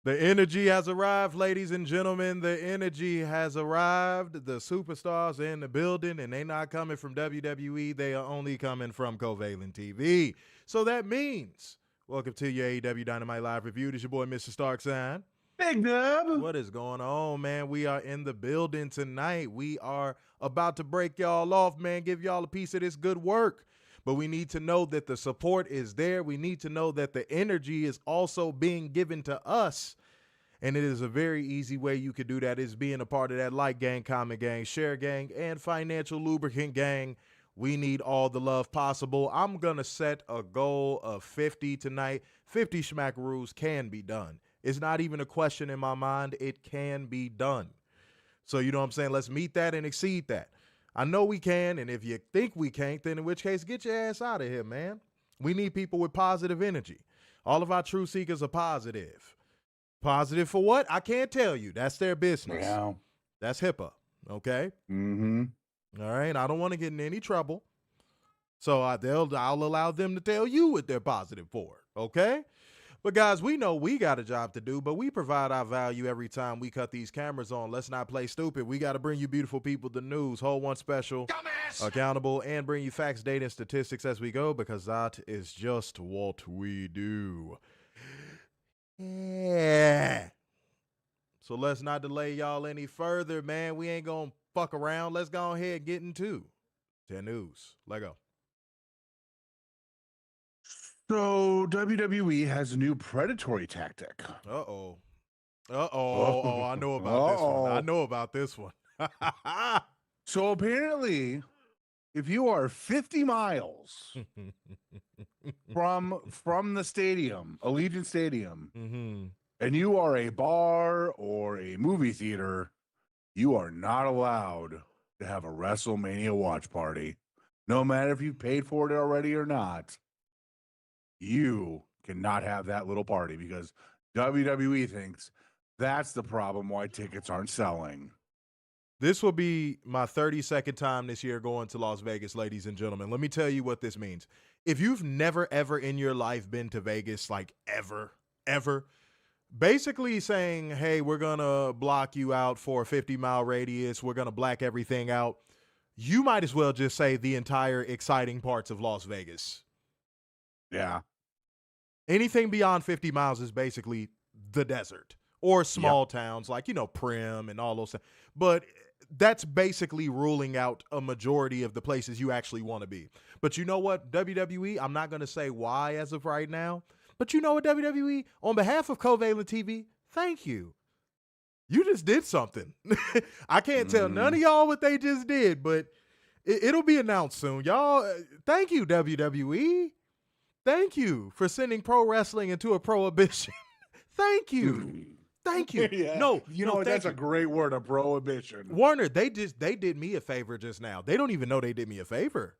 The energy has arrived, ladies and gentlemen. The energy has arrived. The superstars are in the building, and they're not coming from WWE. They are only coming from Covalent TV. So that means, welcome to your AEW Dynamite Live Review. This is your boy, Mr. Starksign. Big Dub. What is going on, man? We are in the building tonight. We are about to break y'all off, man, give y'all a piece of this good work. But we need to know that the support is there. We need to know that the energy is also being given to us. And it is a very easy way you could do that is being a part of that like gang, comment gang, share gang, and financial lubricant gang. We need all the love possible. I'm going to set a goal of 50 tonight. 50 schmackaroos can be done. It's not even a question in my mind. It can be done. So, you know what I'm saying? Let's meet that and exceed that. I know we can, and if you think we can't, then in which case, get your ass out of here, man. We need people with positive energy. All of our true seekers are positive. Positive for what? I can't tell you. That's their business. Yeah. That's HIPAA, okay? Mm-hmm. All right? I don't want to get in any trouble, so I'll allow them to tell you what they're positive for, okay? But, guys, we know we got a job to do, but we provide our value every time we cut these cameras on. Let's not play stupid. We got to bring you beautiful people the news, hold one special, dumbass, accountable, and bring you facts, data, and statistics as we go, because that is just what we do. Yeah. So let's not delay y'all any further, man. We ain't going to fuck around. Let's go ahead and get into 10 news. Let go. So WWE has a new predatory tactic. Uh-oh. Oh, I know about this one. I know about this one. So apparently, if you are 50 miles from the stadium, Allegiant Stadium, and you are a bar or a movie theater, you are not allowed to have a WrestleMania watch party. No matter if you've paid for it already or not, you cannot have that little party because WWE thinks that's the problem why tickets aren't selling. This will be my 32nd time this year going to Las Vegas, ladies and gentlemen. Let me tell you what this means. If you've never, ever in your life been to Vegas, like ever, basically saying, hey, we're going to block you out for a 50-mile radius, we're going to black everything out, you might as well just say the entire exciting parts of Las Vegas. Yeah. Anything beyond 50 miles is basically the desert or small towns like, Prim and all those things. But that's basically ruling out a majority of the places you actually want to be. But you know what, WWE, I'm not going to say why as of right now, but you know what, WWE, on behalf of Covalent TV, thank you. You just did something. I can't tell none of y'all what they just did, but it'll be announced soon. Y'all, thank you, WWE. Thank you for sending pro wrestling into a prohibition. Thank you. Thank you. Yeah. No, that's a great word, a prohibition. Warner, they did me a favor just now. They don't even know they did me a favor.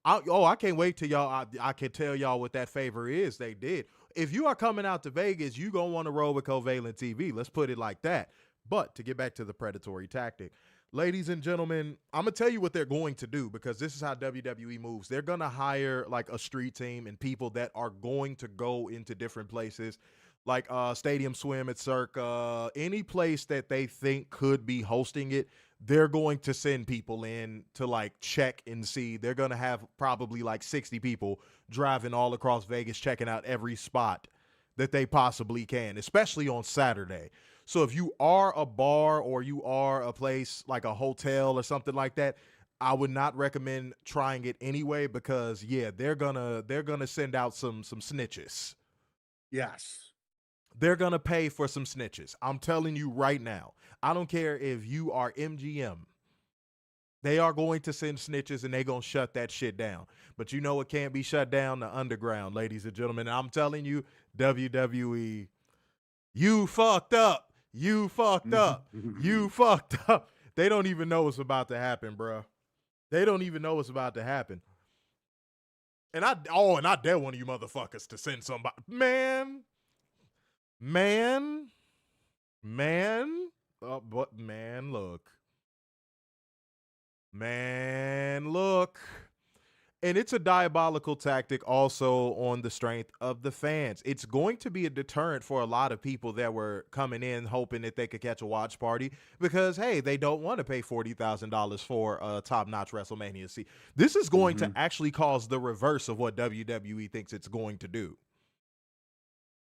I can't wait till y'all, I can tell y'all what that favor is they did. If you are coming out to Vegas, you going to want to roll with Covalent TV. Let's put it like that. But to get back to the predatory tactic, ladies and gentlemen, I'm going to tell you what they're going to do because this is how WWE moves. They're going to hire like a street team and people that are going to go into different places like Stadium Swim at Circa, any place that they think could be hosting it. They're going to send people in to like check and see. They're going to have probably like 60 people driving all across Vegas, checking out every spot that they possibly can, especially on Saturday. So if you are a bar or you are a place like a hotel or something like that, I would not recommend trying it anyway because they're gonna send out some snitches. Yes. They're gonna pay for some snitches. I'm telling you right now. I don't care if you are MGM. They are going to send snitches and they're going to shut that shit down. But you know what can't be shut down? The underground, ladies and gentlemen. And I'm telling you, WWE, you fucked up. You fucked up. You fucked up. They don't even know what's about to happen, bro. They don't even know what's about to happen. And I dare one of you motherfuckers to send somebody. Man. But man, look. And it's a diabolical tactic also on the strength of the fans. It's going to be a deterrent for a lot of people that were coming in hoping that they could catch a watch party because, hey, they don't want to pay $40,000 for a top-notch WrestleMania seat. This is going to actually cause the reverse of what WWE thinks it's going to do.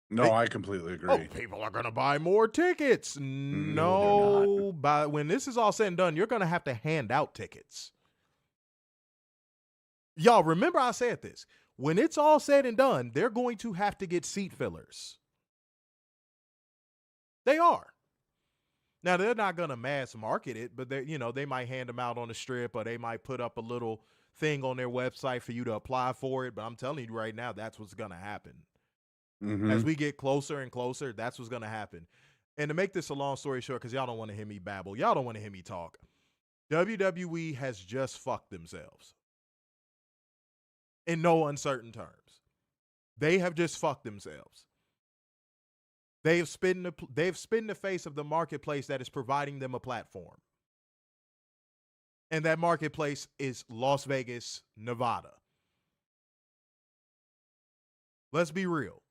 No, I completely agree. Oh, people are going to buy more tickets. No, when this is all said and done, you're going to have to hand out tickets. Y'all, remember I said this. When it's all said and done, they're going to have to get seat fillers. They are. Now, they're not going to mass market it, but they might hand them out on the strip, or they might put up a little thing on their website for you to apply for it. But I'm telling you right now, that's what's going to happen. As we get closer and closer, that's what's going to happen. And to make this a long story short, because y'all don't want to hear me babble, y'all don't want to hear me talk, WWE has just fucked themselves. In no uncertain terms. They have just fucked themselves. They've spin the face of the marketplace that is providing them a platform. And that marketplace is Las Vegas, Nevada. Let's be real.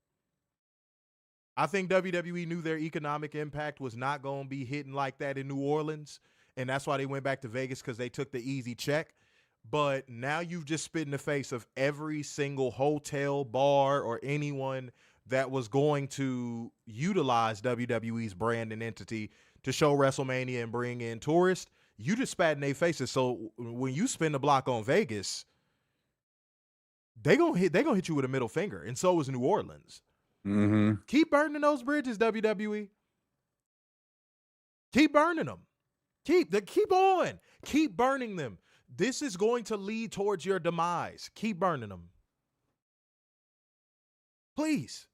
I think WWE knew their economic impact was not going to be hitting like that in New Orleans. And that's why they went back to Vegas, because they took the easy check. But now you've just spit in the face of every single hotel, bar, or anyone that was going to utilize WWE's brand and entity to show WrestleMania and bring in tourists. You just spat in their faces. So when you spin the block on Vegas, they gonna hit you with a middle finger, and so is New Orleans. Keep burning those bridges, WWE. Keep burning them. Keep on. Keep burning them. This is going to lead towards your demise. Keep burning them. Please.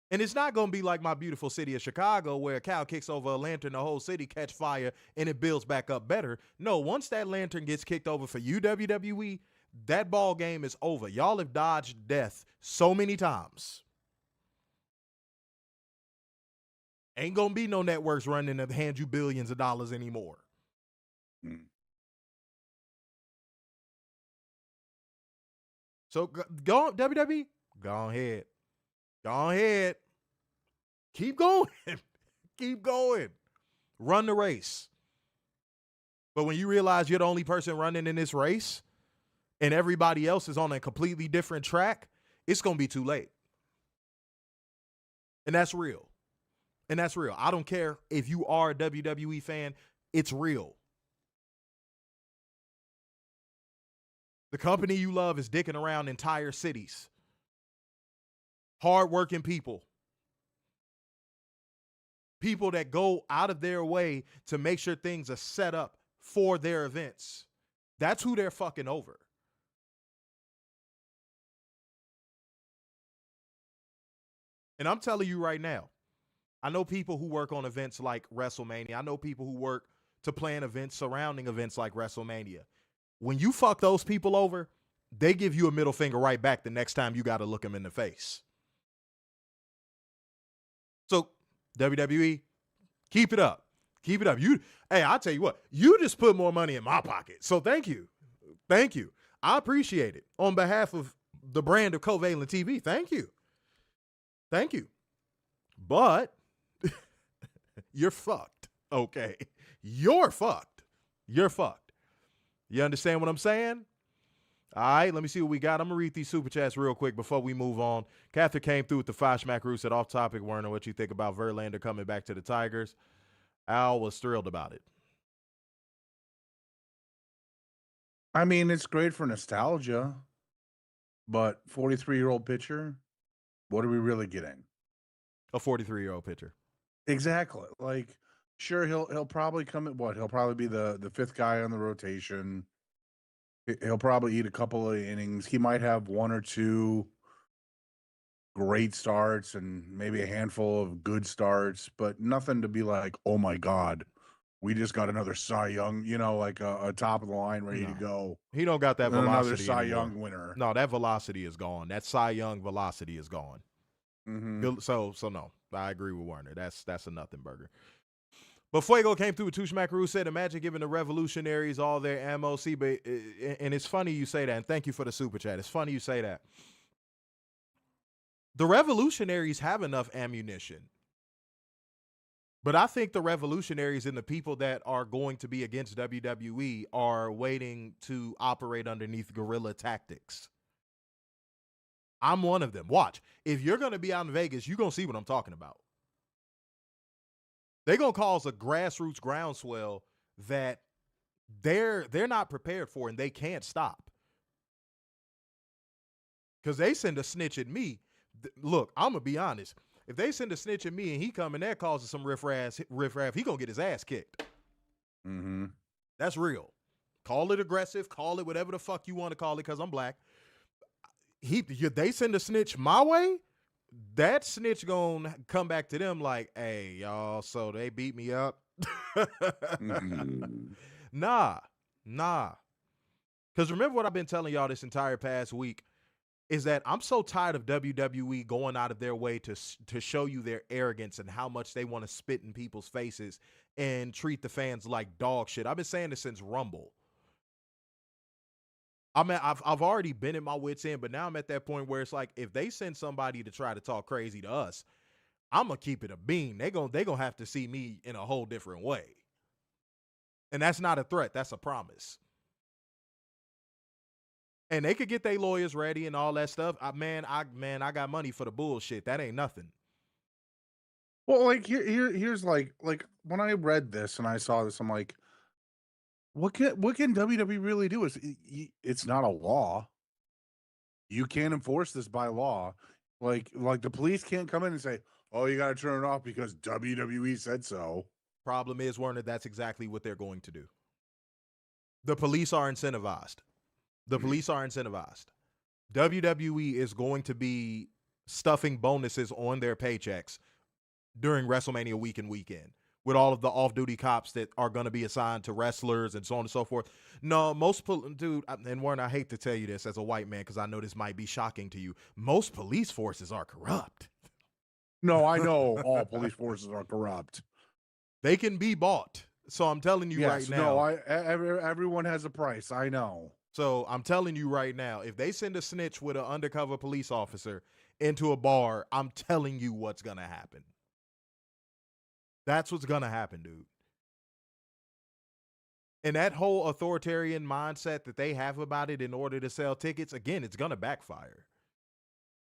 And it's not going to be like my beautiful city of Chicago, where a cow kicks over a lantern, the whole city catch fire, and it builds back up better. No, once that lantern gets kicked over for you, WWE, that ball game is over. Y'all have dodged death so many times. Ain't going to be no networks running to hand you billions of dollars anymore. So go WWE, go ahead. Go ahead. Keep going. Keep going. Run the race. But when you realize you're the only person running in this race and everybody else is on a completely different track, it's going to be too late. And that's real. And that's real. I don't care if you are a WWE fan, it's real. The company you love is dicking around entire cities. Hardworking people. People that go out of their way to make sure things are set up for their events. That's who they're fucking over. And I'm telling you right now, I know people who work on events like WrestleMania. I know people who work to plan events surrounding events like WrestleMania. When you fuck those people over, they give you a middle finger right back the next time you got to look them in the face. So, WWE, keep it up. Keep it up. Hey, I'll tell you what, you just put more money in my pocket. So thank you. Thank you. I appreciate it. On behalf of the brand of Covalent TV, thank you. Thank you. But you're fucked. Okay. You're fucked. You're fucked. You understand what I'm saying? All right, let me see what we got. I'm going to read these super chats real quick before we move on. Catherine came through with the Fashmack Roots at Off Topic. Werner, what you think about Verlander coming back to the Tigers? Al was thrilled about it. I mean, it's great for nostalgia, but 43-year-old pitcher, what are we really getting? A 43-year-old pitcher. Exactly. Like, sure, he'll probably come at he'll probably be the fifth guy on the rotation. He'll probably eat a couple of innings. He might have one or two great starts and maybe a handful of good starts, but nothing to be like, oh my God, we just got another Cy Young, like a top of the line ready to go. He don't got that velocity another Cy anymore. Young winner. No, that velocity is gone. That Cy Young velocity is gone. So no, I agree with Werner. That's a nothing burger. But Fuego came through with Two Schmackaroo, said, imagine giving the revolutionaries all their ammo. See, but, and it's funny you say that, and thank you for the super chat. It's funny you say that. The revolutionaries have enough ammunition. But I think the revolutionaries and the people that are going to be against WWE are waiting to operate underneath guerrilla tactics. I'm one of them. Watch. If you're going to be out in Vegas, you're going to see what I'm talking about. They're going to cause a grassroots groundswell that they're not prepared for and they can't stop. Because they send a snitch at me. Look, I'm going to be honest. If they send a snitch at me and he come in there causing some riffraff, he going to get his ass kicked. Mm-hmm. That's real. Call it aggressive. Call it whatever the fuck you want to call it because I'm black. They send a snitch my way, that snitch gonna come back to them like, hey, y'all, so they beat me up. Mm-hmm. Nah. Because remember what I've been telling y'all this entire past week is that I'm so tired of WWE going out of their way to show you their arrogance and how much they want to spit in people's faces and treat the fans like dog shit. I've been saying this since Rumble. I mean, I've already been at my wit's end, but now I'm at that point where it's like, if they send somebody to try to talk crazy to us, I'm going to keep it a bean. They gonna have to see me in a whole different way. And that's not a threat. That's a promise. And they could get their lawyers ready and all that stuff. I got money for the bullshit. That ain't nothing. Well, like here's like when I read this and I saw this, I'm like, what can WWE really do? It's not a law. You can't enforce this by law. Like the police can't come in and say, "Oh, you got to turn it off because WWE said so." Problem is, Werner, that's exactly what they're going to do. The police are incentivized. WWE is going to be stuffing bonuses on their paychecks during WrestleMania week and weekend with all of the off-duty cops that are going to be assigned to wrestlers and so on and so forth. No, and Warren, I hate to tell you this as a white man because I know this might be shocking to you. Most police forces are corrupt. No, I know all police forces are corrupt. They can be bought. So I'm telling you right now. No, everyone has a price. I know. So I'm telling you right now, if they send a snitch with an undercover police officer into a bar, I'm telling you what's going to happen. That's what's going to happen, dude. And that whole authoritarian mindset that they have about it in order to sell tickets, again, it's going to backfire.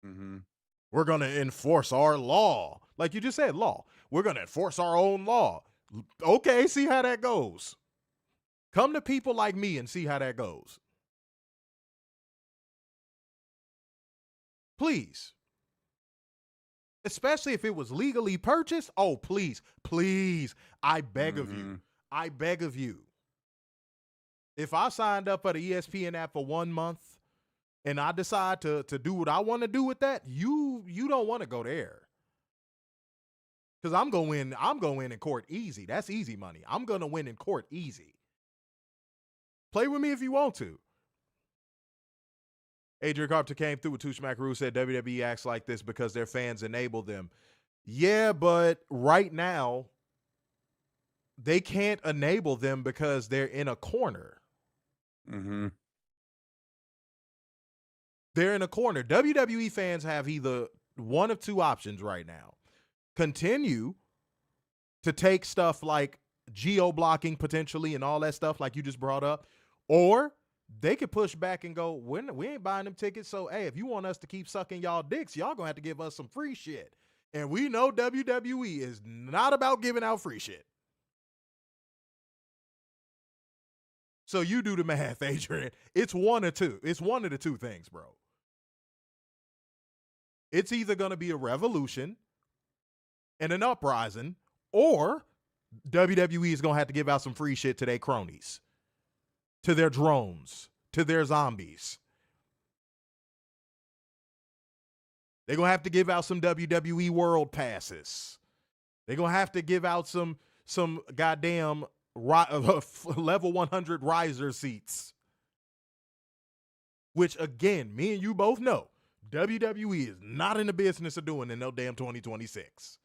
Mm-hmm. We're going to enforce our law. Like you just said, law. We're going to enforce our own law. Okay, see how that goes. Come to people like me and see how that goes. Please. Especially if it was legally purchased. Oh, please. I beg of you. I beg of you. If I signed up for the ESPN app for 1 month and I decide to do what I want to do with that, you don't want to go there. Because I'm going to win in court easy. That's easy money. I'm going to win in court easy. Play with me if you want to. Adrian Carpenter came through with Two Schmackaroo, said WWE acts like this because their fans enable them. Yeah, but right now, they can't enable them because they're in a corner. Mm-hmm. They're in a corner. WWE fans have either one of two options right now. Continue to take stuff like geo-blocking potentially and all that stuff like you just brought up, or they could push back and go, we ain't buying them tickets, so hey, if you want us to keep sucking y'all dicks, y'all gonna have to give us some free shit. And we know WWE is not about giving out free shit. So you do the math, Adrian. It's one or two. It's one of the two things, bro. It's either going to be a revolution and an uprising, or WWE is going to have to give out some free shit to their cronies, to their drones, to their zombies. They're going to have to give out some WWE World Passes. They're going to have to give out some goddamn level 100 riser seats. Which, again, me and you both know, WWE is not in the business of doing in no damn 2026.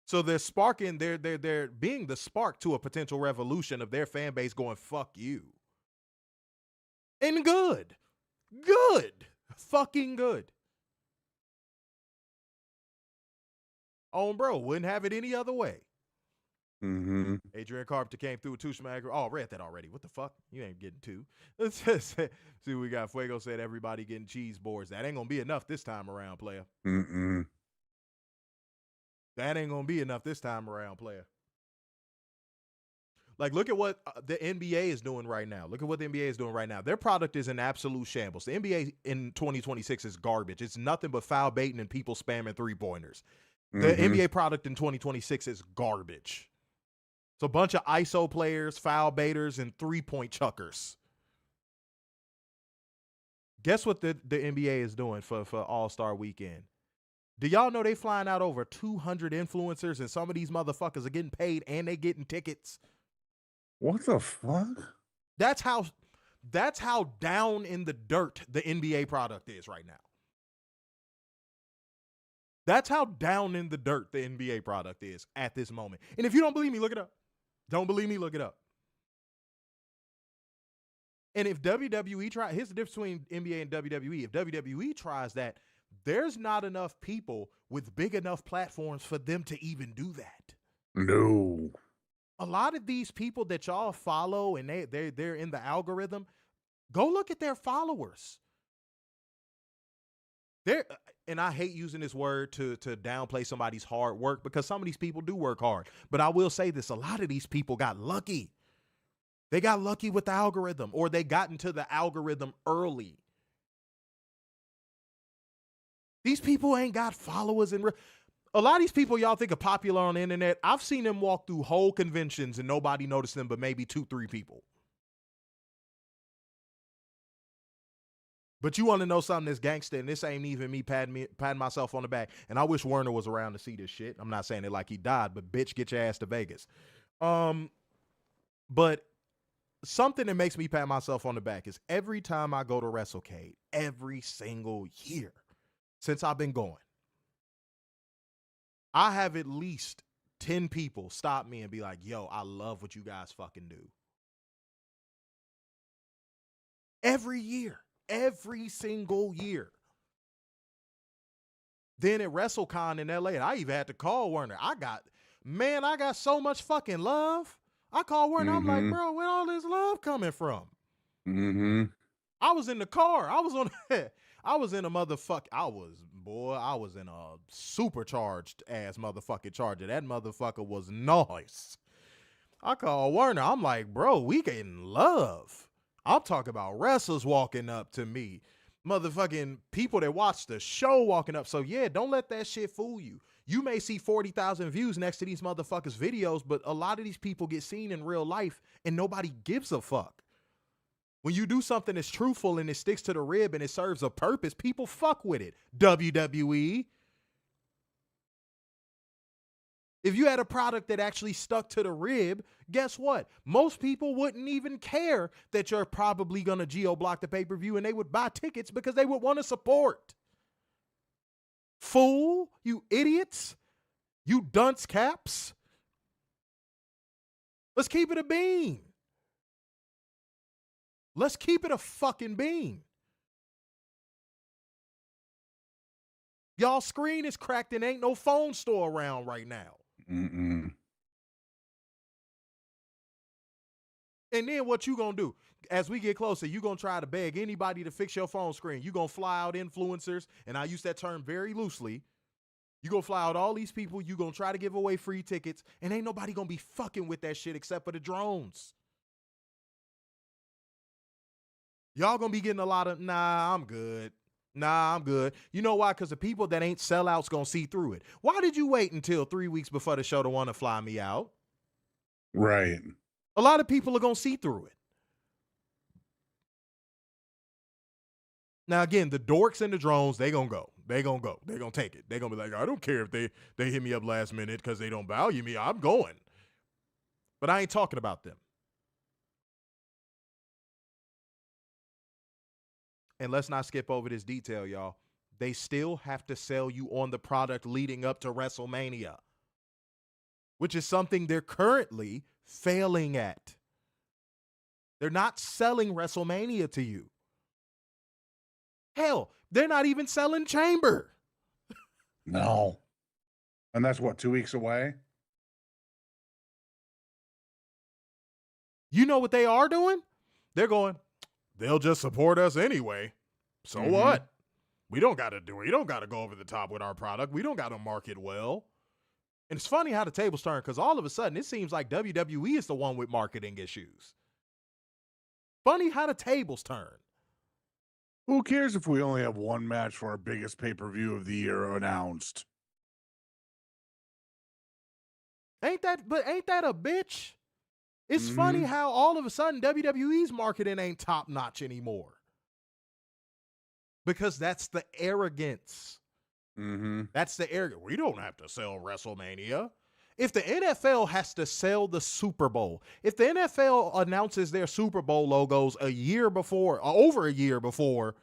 So they're sparking, they're being the spark to a potential revolution of their fan base going, fuck you. And good. Good. Fucking good. Oh, bro, wouldn't have it any other way. Mm-hmm. Adrian Carpenter came through with two smackers. Oh, read that already. What the fuck? You ain't getting two. Let's just see what we got. Fuego said everybody getting cheese boards. That ain't going to be enough this time around, player. Mm-mm. That ain't going to be enough this time around, player. Like, look at what the NBA is doing right now. Look at what the NBA is doing right now. Their product is an absolute shambles. The NBA in 2026 is garbage. It's nothing but foul baiting and people spamming three-pointers. The NBA product in 2026 is garbage. It's a bunch of ISO players, foul baiters, and three-point chuckers. Guess what the NBA is doing for All-Star Weekend? Do y'all know they flying out over 200 influencers, and some of these motherfuckers are getting paid and they getting tickets? What the fuck? That's how down in the dirt the NBA product is right now. That's how down in the dirt the NBA product is at this moment. And if you don't believe me, look it up. Don't believe me, look it up. And if WWE tries, here's the difference between NBA and WWE. If WWE tries that, there's not enough people with big enough platforms for them to even do that. No. A lot of these people that y'all follow and they're in the algorithm, go look at their followers. And I hate using this word to downplay somebody's hard work because some of these people do work hard. But I will say this, a lot of these people got lucky. They got lucky with the algorithm, or they got into the algorithm early. These people ain't got followers in a lot of these people y'all think are popular on the internet. I've seen them walk through whole conventions and nobody noticed them but maybe 2-3 people. But you want to know something that's gangster, and this ain't even me patting myself on the back. And I wish Werner was around to see this shit. I'm not saying it like he died, but bitch, get your ass to Vegas. But something that makes me pat myself on the back is every time I go to WrestleCade, every single year since I've been going, I have at least 10 people stop me and be like, yo, I love what you guys fucking do. Every year. Every single year. Then at WrestleCon in LA, and I even had to call Werner. I got so much fucking love. I called Werner. I'm like, bro, where all this love coming from? I was in the car. I was in a supercharged ass motherfucking Charger. That motherfucker was nice. I called Werner. I'm like, bro, we getting love. I'm talking about wrestlers walking up to me. Motherfucking people that watch the show walking up. So, yeah, don't let that shit fool you. You may see 40,000 views next to these motherfuckers' videos, but a lot of these people get seen in real life and nobody gives a fuck. When you do something that's truthful and it sticks to the rib and it serves a purpose, people fuck with it. WWE. If you had a product that actually stuck to the rib, guess what? Most people wouldn't even care that you're probably going to geo-block the pay-per-view, and they would buy tickets because they would want to support. Fool, you idiots, you dunce caps. Let's keep it a bean. Let's keep it a fucking bean. Y'all screen is cracked and ain't no phone store around right now. And then what you gonna do? As we get closer, you gonna try to beg anybody to fix your phone screen. You gonna fly out influencers, and I use that term very loosely. You gonna fly out all these people. You gonna try to give away free tickets, and ain't nobody gonna be fucking with that shit except for the drones. Y'all gonna be getting a lot of, nah, I'm good. You know why? Because the people that ain't sellouts gonna see through it. Why did you wait until 3 weeks before the show to want to fly me out? Right. A lot of people are gonna see through it. Now, again, the dorks and the drones, they gonna go. They gonna take it. They gonna be like, I don't care if they hit me up last minute because they don't value me. I'm going. But I ain't talking about them. And let's not skip over this detail, y'all. They still have to sell you on the product leading up to WrestleMania. which is something they're currently failing at. They're not selling WrestleMania to you. Hell, they're not even selling Chamber. No. And that's what, 2 weeks away? You know what they are doing? They're going, they'll just support us anyway. So what? We don't got to do it. We don't got to go over the top with our product. We don't got to market well. And it's funny how the tables turn, because all of a sudden it seems like WWE is the one with marketing issues. Funny how the tables turn. Who cares if we only have one match for our biggest pay-per-view of the year announced? Ain't that a bitch? It's funny how all of a sudden WWE's marketing ain't top notch anymore. Because that's the arrogance. That's the arrogance. We don't have to sell WrestleMania. If the NFL has to sell the Super Bowl, if the NFL announces their Super Bowl logos a year before, or over a year before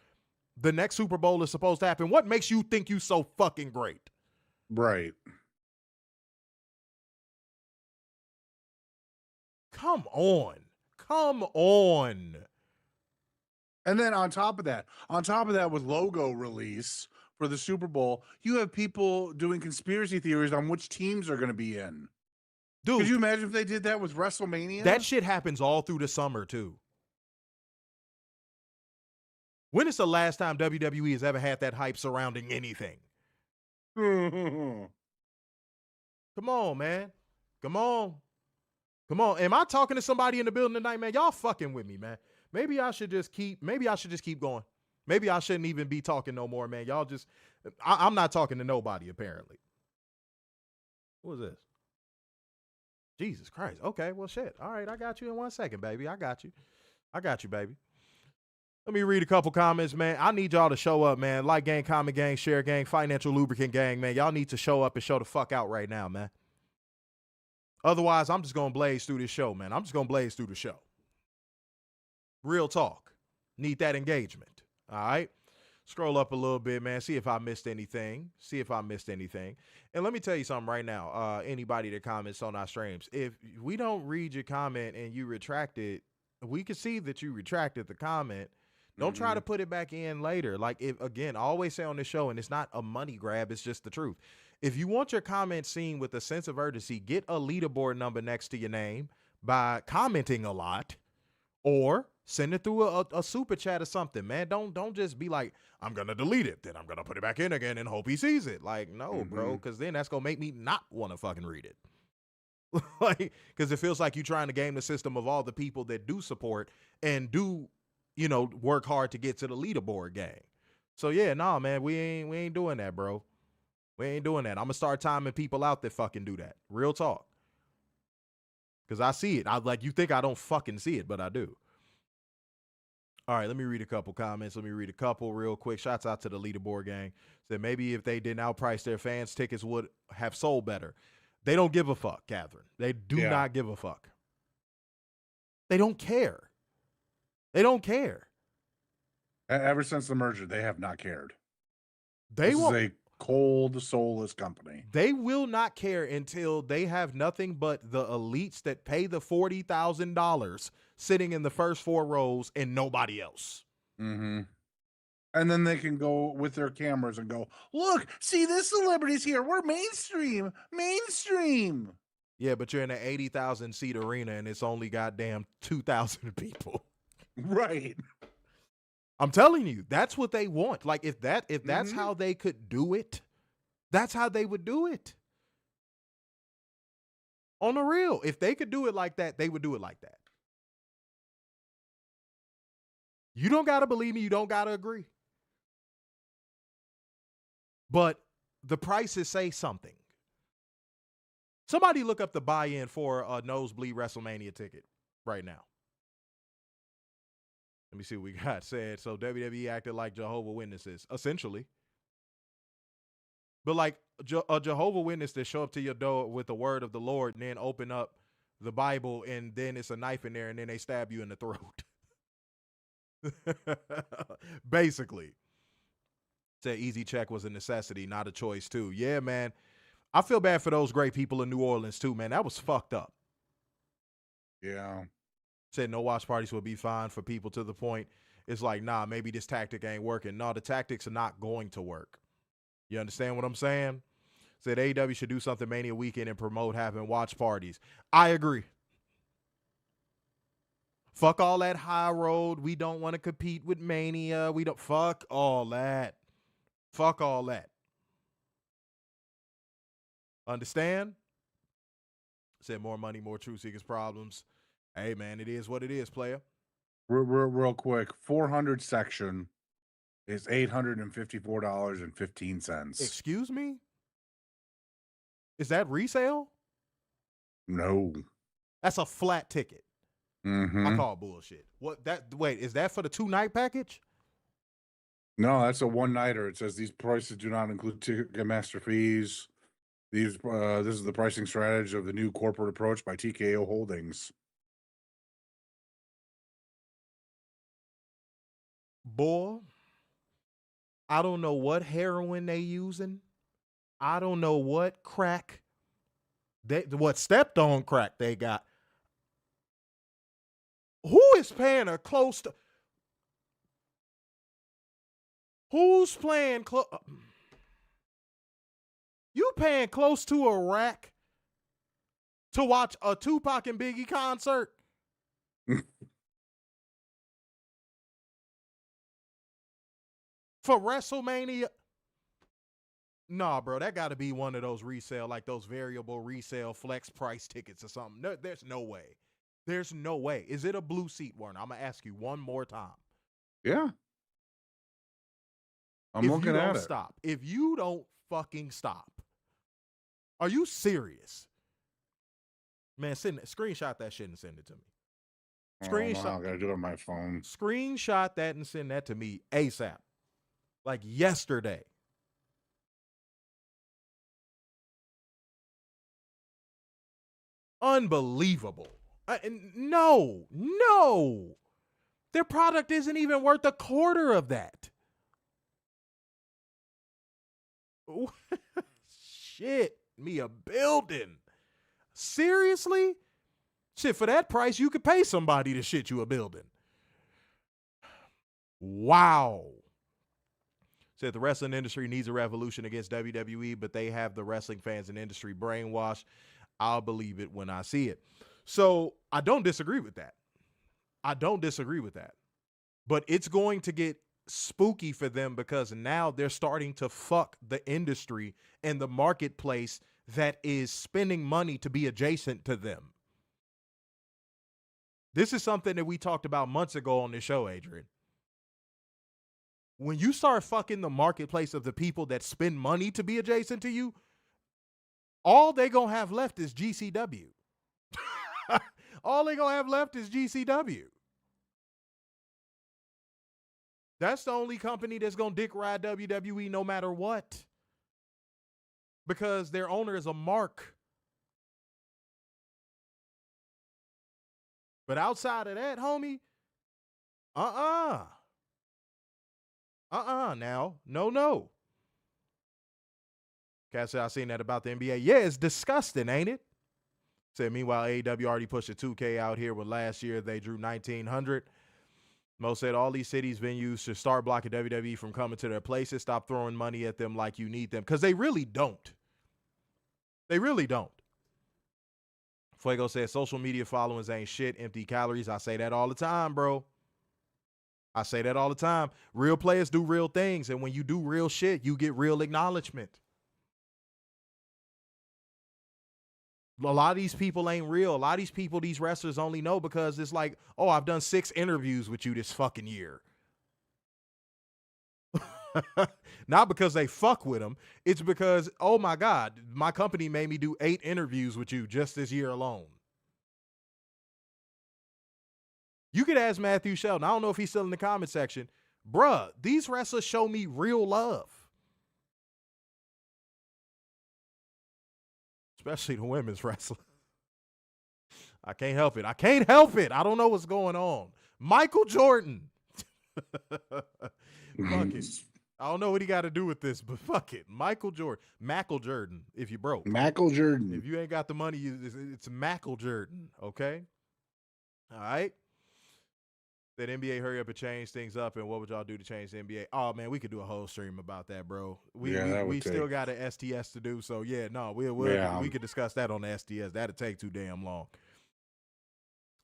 the next Super Bowl is supposed to happen, what makes you think you so fucking great? Right. Come on. Come on. And then on top of that with logo release for the Super Bowl, you have people doing conspiracy theories on which teams are going to be in. Dude, could you imagine if they did that with WrestleMania? That shit happens all through the summer, too. When is the last time WWE has ever had that hype surrounding anything? Come on, man. Come on. Come on. Am I talking to somebody in the building tonight, man? Y'all fucking with me, man. Maybe I should just keep going. Maybe I shouldn't even be talking no more, man. Y'all just, I'm not talking to nobody, apparently. What was this? Jesus Christ. Okay, well, shit. All right, I got you in 1 second, baby. I got you, baby. Let me read a couple comments, man. I need y'all to show up, man. Like gang, comment gang, share gang, financial lubricant gang, man. Y'all need to show up and show the fuck out right now, man. Otherwise, I'm just going to blaze through this show, man. I'm just going to blaze through the show. Real talk. Need that engagement. All right? Scroll up a little bit, man. See if I missed anything. And let me tell you something right now. Anybody that comments on our streams, if we don't read your comment and you retract it, we can see that you retracted the comment. Don't try to put it back in later. Like, if again, I always say on this show, and it's not a money grab, it's just the truth. If you want your comment seen with a sense of urgency, get a leaderboard number next to your name by commenting a lot, or send it through a super chat or something, man. Don't just be like, I'm going to delete it, then I'm going to put it back in again and hope he sees it. Like, no, bro, because then that's going to make me not want to fucking read it. Like, because it feels like you're trying to game the system of all the people that do support and do, work hard to get to the leaderboard gang. So yeah, nah, man, we ain't doing that, bro. We ain't doing that. I'm gonna start timing people out that fucking do that. Real talk. Because I see it. You think I don't fucking see it, but I do. All right, let me read a couple comments. Real quick. Shouts out to the leaderboard gang. Said maybe if they didn't outprice their fans, tickets would have sold better. They don't give a fuck, Catherine. They do not give a fuck. They don't care. Ever since the merger, they have not cared. This is a cold, soulless company. They will not care until they have nothing but the elites that pay the $40,000 sitting in the first 4 rows and nobody else. And then they can go with their cameras and go, look, see, this celebrity's here. We're mainstream. Yeah, but you're in an 80,000 seat arena and it's only goddamn 2,000 people. Right. I'm telling you, that's what they want. Like, if that's how they could do it, that's how they would do it. On the real, if they could do it like that, they would do it like that. You don't got to believe me. You don't got to agree. But the prices say something. Somebody look up the buy-in for a nosebleed WrestleMania ticket right now. Let me see what we got. Said, so WWE acted like Jehovah's Witnesses, essentially. But like a Jehovah's Witness that show up to your door with the word of the Lord and then open up the Bible and then it's a knife in there and then they stab you in the throat. Basically. Said easy check was a necessity, not a choice too. Yeah, man. I feel bad for those great people in New Orleans too, man. That was fucked up. Yeah. Said no watch parties would be fine for people to the point it's like, nah, maybe this tactic ain't working. No, the tactics are not going to work. You understand what I'm saying? Said AEW should do something Mania weekend and promote having watch parties. I agree. Fuck all that high road. We don't want to compete with Mania. We don't fuck all that. Fuck all that. Understand? Said more money, more truth seekers problems. Hey man, it is what it is, player. Real quick, 400 section is $854.15. Excuse me? Is that resale? No. That's a flat ticket. Mm-hmm. I call bullshit. Wait, is that for the 2-night package? No, that's a one-nighter. It says these prices do not include Ticketmaster fees. This is the pricing strategy of the new corporate approach by TKO Holdings. Boy, I don't know what heroin they using. I don't know what crack what stepped on crack they got. Who is paying a close to? Who's playing close? You paying close to a rack to watch a Tupac and Biggie concert? For WrestleMania? Nah, bro, that got to be one of those resale, like those variable resale flex price tickets or something. No, there's no way. There's no way. Is it a blue seat, Warner? I'm going to ask you one more time. Yeah. I'm if looking you at don't it. Stop. If you don't fucking stop. Are you serious? Man, screenshot that shit and send it to me. Screenshot. I gotta do it on my phone. Screenshot that and send that to me ASAP. Like yesterday. Unbelievable. No. Their product isn't even worth a quarter of that. Shit, me a building. Seriously? Shit, for that price, you could pay somebody to shit you a building. Wow. Said the wrestling industry needs a revolution against WWE, but they have the wrestling fans and industry brainwashed. I'll believe it when I see it. So I don't disagree with that. But it's going to get spooky for them because now they're starting to fuck the industry and the marketplace that is spending money to be adjacent to them. This is something that we talked about months ago on this show, Adrian. When you start fucking the marketplace of the people that spend money to be adjacent to you, all they gonna have left is GCW. All they gonna have left is GCW. That's the only company that's gonna dick ride WWE no matter what. Because their owner is a mark. But outside of that, homie, now. No. Cat said, I seen that about the NBA. Yeah, it's disgusting, ain't it? Said, meanwhile, AEW already pushed a 2K out here when last year they drew 1,900. Mo said, all these cities venues should start blocking WWE from coming to their places. Stop throwing money at them like you need them. Because they really don't. They really don't. Fuego said, social media followings ain't shit. Empty calories. I say that all the time, bro. I say that all the time. Real players do real things. And when you do real shit, you get real acknowledgement. A lot of these people ain't real. A lot of these people, these wrestlers only know because it's like, oh, I've done 6 interviews with you this fucking year. Not because they fuck with them. It's because, oh my God, my company made me do 8 interviews with you just this year alone. You could ask Matthew Shelton. I don't know if he's still in the comment section. Bruh, these wrestlers show me real love. Especially the women's wrestler. I can't help it. I don't know what's going on. Michael Jordan. Fuck it. I don't know what he got to do with this, but fuck it. Michael Jordan, if you broke. Michael Jordan. If you ain't got the money, it's Michael Jordan, okay? All right? That NBA hurry up and change things up, and what would y'all do to change the NBA? Oh, man, we could do a whole stream about that, bro. We still got an STS to do, so yeah, no, we could discuss that on the STS. That'd take too damn long.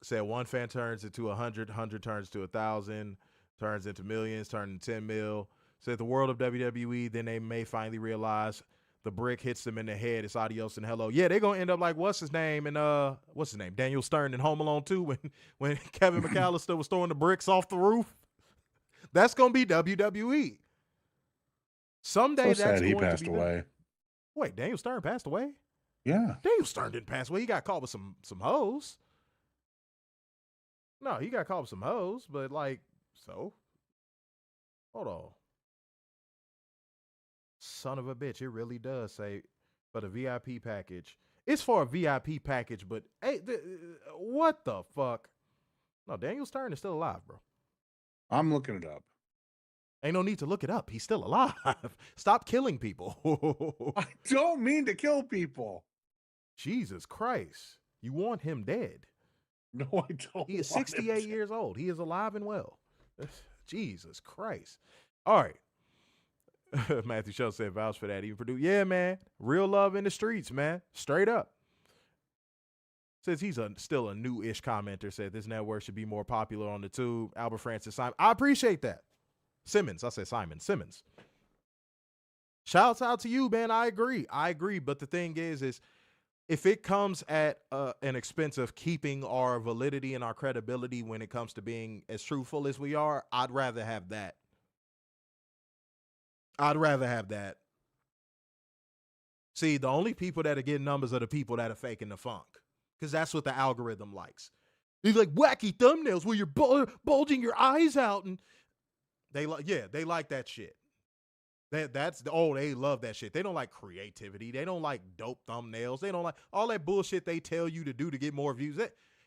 Said one fan turns into 100, 100 turns to 1,000, turns into millions, turns into 10 mil. Said the world of WWE, then they may finally realize the brick hits them in the head. It's adios and hello. Yeah, they're gonna end up like what's his name? Daniel Stern in Home Alone 2 when Kevin McAllister was throwing the bricks off the roof. That's gonna be WWE. Someday So that's sad he going passed to be away. Wait, Daniel Stern passed away? Yeah. Daniel Stern didn't pass away. He got caught with some hoes. No, he got caught with some hoes, but like, so hold on. Son of a bitch, it really does say for the VIP package. It's for a VIP package, but hey, what the fuck? No, Daniel Stern is still alive, bro. I'm looking it up. Ain't no need to look it up. He's still alive. Stop killing people. I don't mean to kill people. Jesus Christ. You want him dead. No, I don't. He is 68 years old. He is alive and well. Jesus Christ. All right. Matthew Schultz said vouch for that. Even Purdue. Yeah, man. Real love in the streets, man. Straight up. Says he's still a new-ish commenter. Said this network should be more popular on the tube. Albert Francis Simon. I appreciate that. Simmons. I said Simon. Simmons. Shouts out to you, man. I agree. But the thing is if it comes at an expense of keeping our validity and our credibility when it comes to being as truthful as we are, I'd rather have that. See, the only people that are getting numbers are the people that are faking the funk, because that's what the algorithm likes. These like wacky thumbnails where you're bulging your eyes out, and they like that shit. They love that shit. They don't like creativity. They don't like dope thumbnails. They don't like all that bullshit they tell you to do to get more views.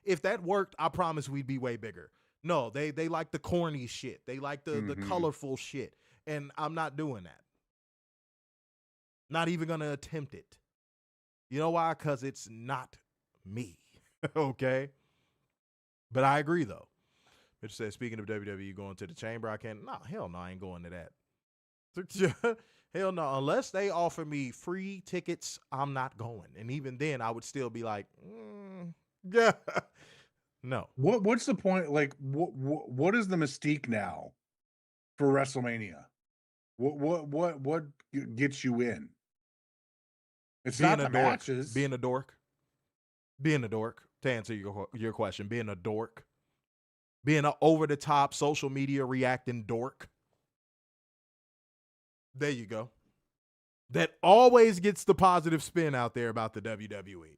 If that worked, I promise we'd be way bigger. No, they like the corny shit. They like the colorful shit. And I'm not doing that. Not even going to attempt it. You know why? Because it's not me. Okay? But I agree, though. Mitch says, speaking of WWE going to the chamber, I can't. No, hell no, I ain't going to that. Hell no. Unless they offer me free tickets, I'm not going. And even then, I would still be like, yeah. No. What's the point? Like, what is the mystique now for WrestleMania? What gets you in? It's being not a the dork. matches. Being a dork. To answer your question, being a dork. Being an over-the-top social media reacting dork. There you go. That always gets the positive spin out there about the WWE.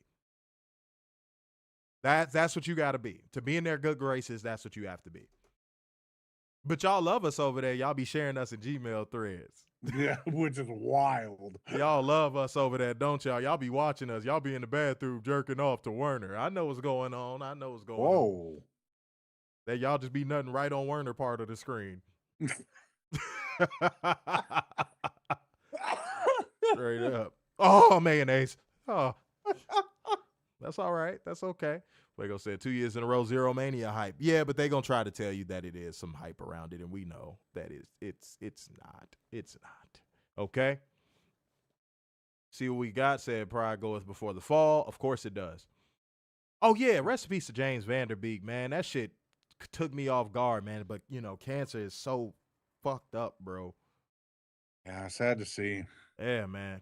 That's what you got to be. To be in their good graces, that's what you have to be. But y'all love us over there. Y'all be sharing us in Gmail threads. Yeah, which is wild. Y'all love us over there, don't y'all? Y'all be watching us. Y'all be in the bathroom jerking off to Werner. I know what's going on. Whoa. That y'all just be nutting right on Werner part of the screen. Straight up. Oh, mayonnaise. Oh. That's all right. That's okay. Fuego said 2 years in a row, Zero Mania hype. Yeah, but they gonna try to tell you that it is some hype around it, and we know that it's not. It's not. Okay? See what we got, said pride goeth before the fall. Of course it does. Oh, yeah, rest in peace to James Vanderbeek, man. That shit took me off guard, man. But, cancer is so fucked up, bro. Yeah, sad to see. Yeah, man.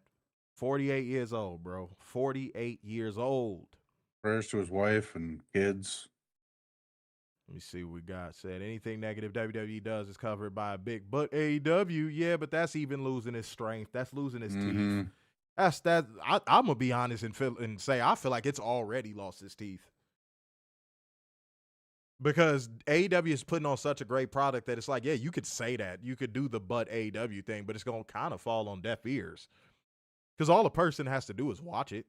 48 years old, bro. 48 years old. Prayers to his wife and kids. Let me see what we got. Said anything negative WWE does is covered by a big but AEW. Yeah, but that's even losing its strength. That's losing its teeth. That's that. I'm gonna be honest and say I feel like it's already lost its teeth. Because AEW is putting on such a great product that it's like, yeah, you could say that. You could do the but AEW thing, but it's gonna kind of fall on deaf ears. Because all a person has to do is watch it.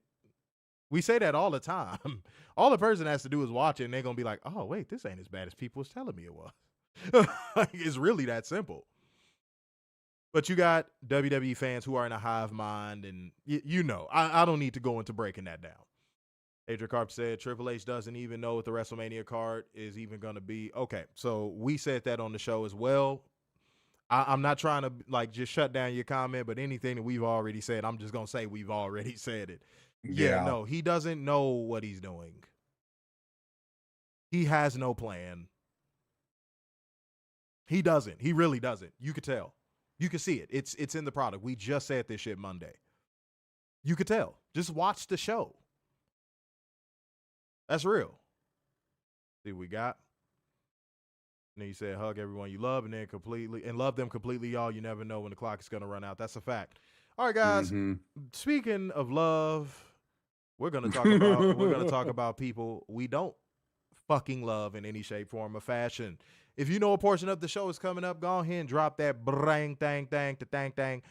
We say that all the time. All the person has to do is watch it, and they're going to be like, oh, wait, this ain't as bad as people was telling me it was. It's really that simple. But you got WWE fans who are in a hive mind, and I don't need to go into breaking that down. Adrian Carp said Triple H doesn't even know what the WrestleMania card is even going to be. Okay, so we said that on the show as well. I'm not trying to just shut down your comment, but anything that we've already said, I'm just going to say we've already said it. Yeah, no, he doesn't know what he's doing. He has no plan. He doesn't. He really doesn't. You could tell. You can see it. It's in the product. We just said this shit Monday. You could tell. Just watch the show. That's real. See what we got. And then you said hug everyone you love and then love them completely, y'all. You never know when the clock is gonna run out. That's a fact. All right, guys. Speaking of love, we're gonna talk about people we don't fucking love in any shape, form, or fashion. If you know a portion of the show is coming up, go ahead and drop that brang thang thang to thang thang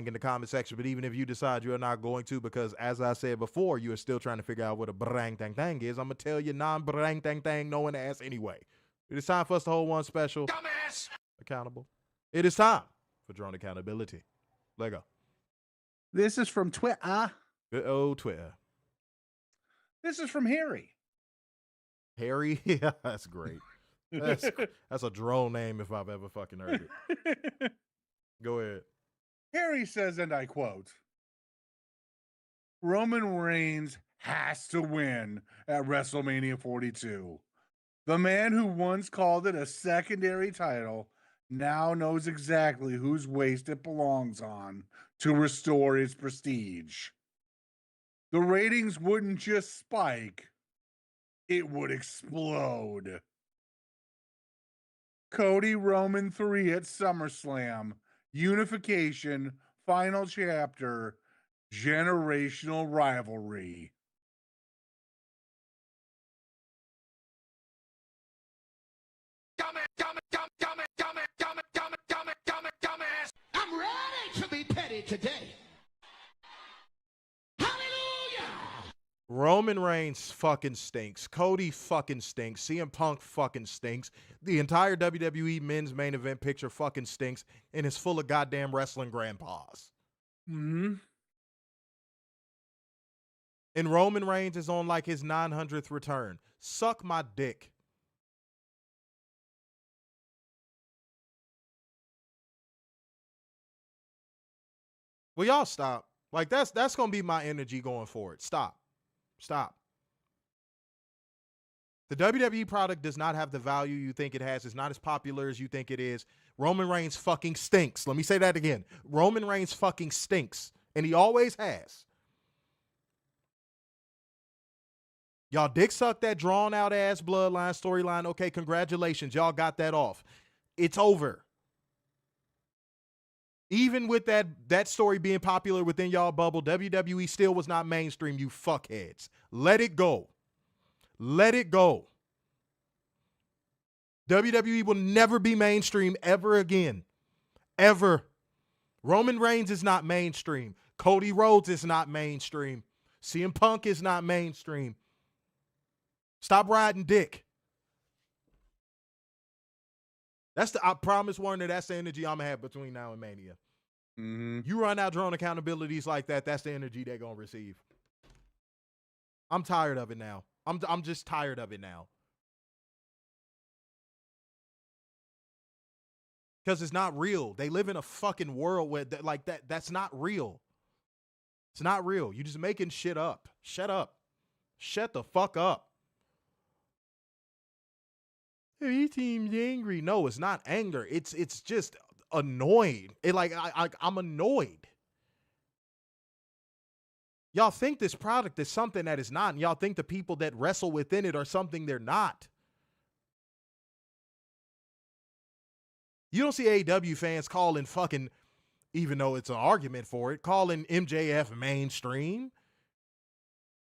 in the comment section. But even if you decide you're not going to, because as I said before, you are still trying to figure out what a brang thang is, I'm gonna tell you non-brang thang no one ass anyway. It is time for us to hold one special dumbass accountable. It is time for drone accountability. Let go. This is from Twitter. Good old Twitter. This is from Harry. Harry? Yeah, that's great. That's a drone name if I've ever fucking heard it. Go ahead. Harry says, and I quote, Roman Reigns has to win at WrestleMania 42. The man who once called it a secondary title now knows exactly whose waist it belongs on to restore its prestige. The ratings wouldn't just spike, it would explode. Cody Roman 3 at SummerSlam. Unification. Final chapter. Generational rivalry. I'm ready to be petty today. Roman Reigns fucking stinks. Cody fucking stinks. CM Punk fucking stinks. The entire WWE men's main event picture fucking stinks and is full of goddamn wrestling grandpas. Mm-hmm. And Roman Reigns is on his 900th return. Suck my dick. Will y'all stop? That's going to be my energy going forward. Stop. The WWE product does not have the value you think it has. It's not as popular as you think it is. Roman Reigns fucking stinks. Let me say that again. Roman Reigns fucking stinks. And he always has. Y'all dick suck that drawn out ass bloodline storyline. Okay, congratulations. Y'all got that off. It's over. Even with that story being popular within y'all bubble, WWE still was not mainstream, you fuckheads. Let it go. Let it go. WWE will never be mainstream ever again. Ever. Roman Reigns is not mainstream. Cody Rhodes is not mainstream. CM Punk is not mainstream. Stop riding dick. I promise, Warner, that's the energy I'm going to have between now and Mania. Mm-hmm. You run out drone accountabilities like that, that's the energy they're going to receive. I'm tired of it now. I'm just tired of it now. Because it's not real. They live in a fucking world where that's not real. It's not real. You're just making shit up. Shut up. Shut the fuck up. He seems angry. No, it's not anger. It's just annoyed. I'm annoyed. Y'all think this product is something that is not, and y'all think the people that wrestle within it are something they're not. You don't see AEW fans calling fucking, even though it's an argument for it, calling MJF mainstream.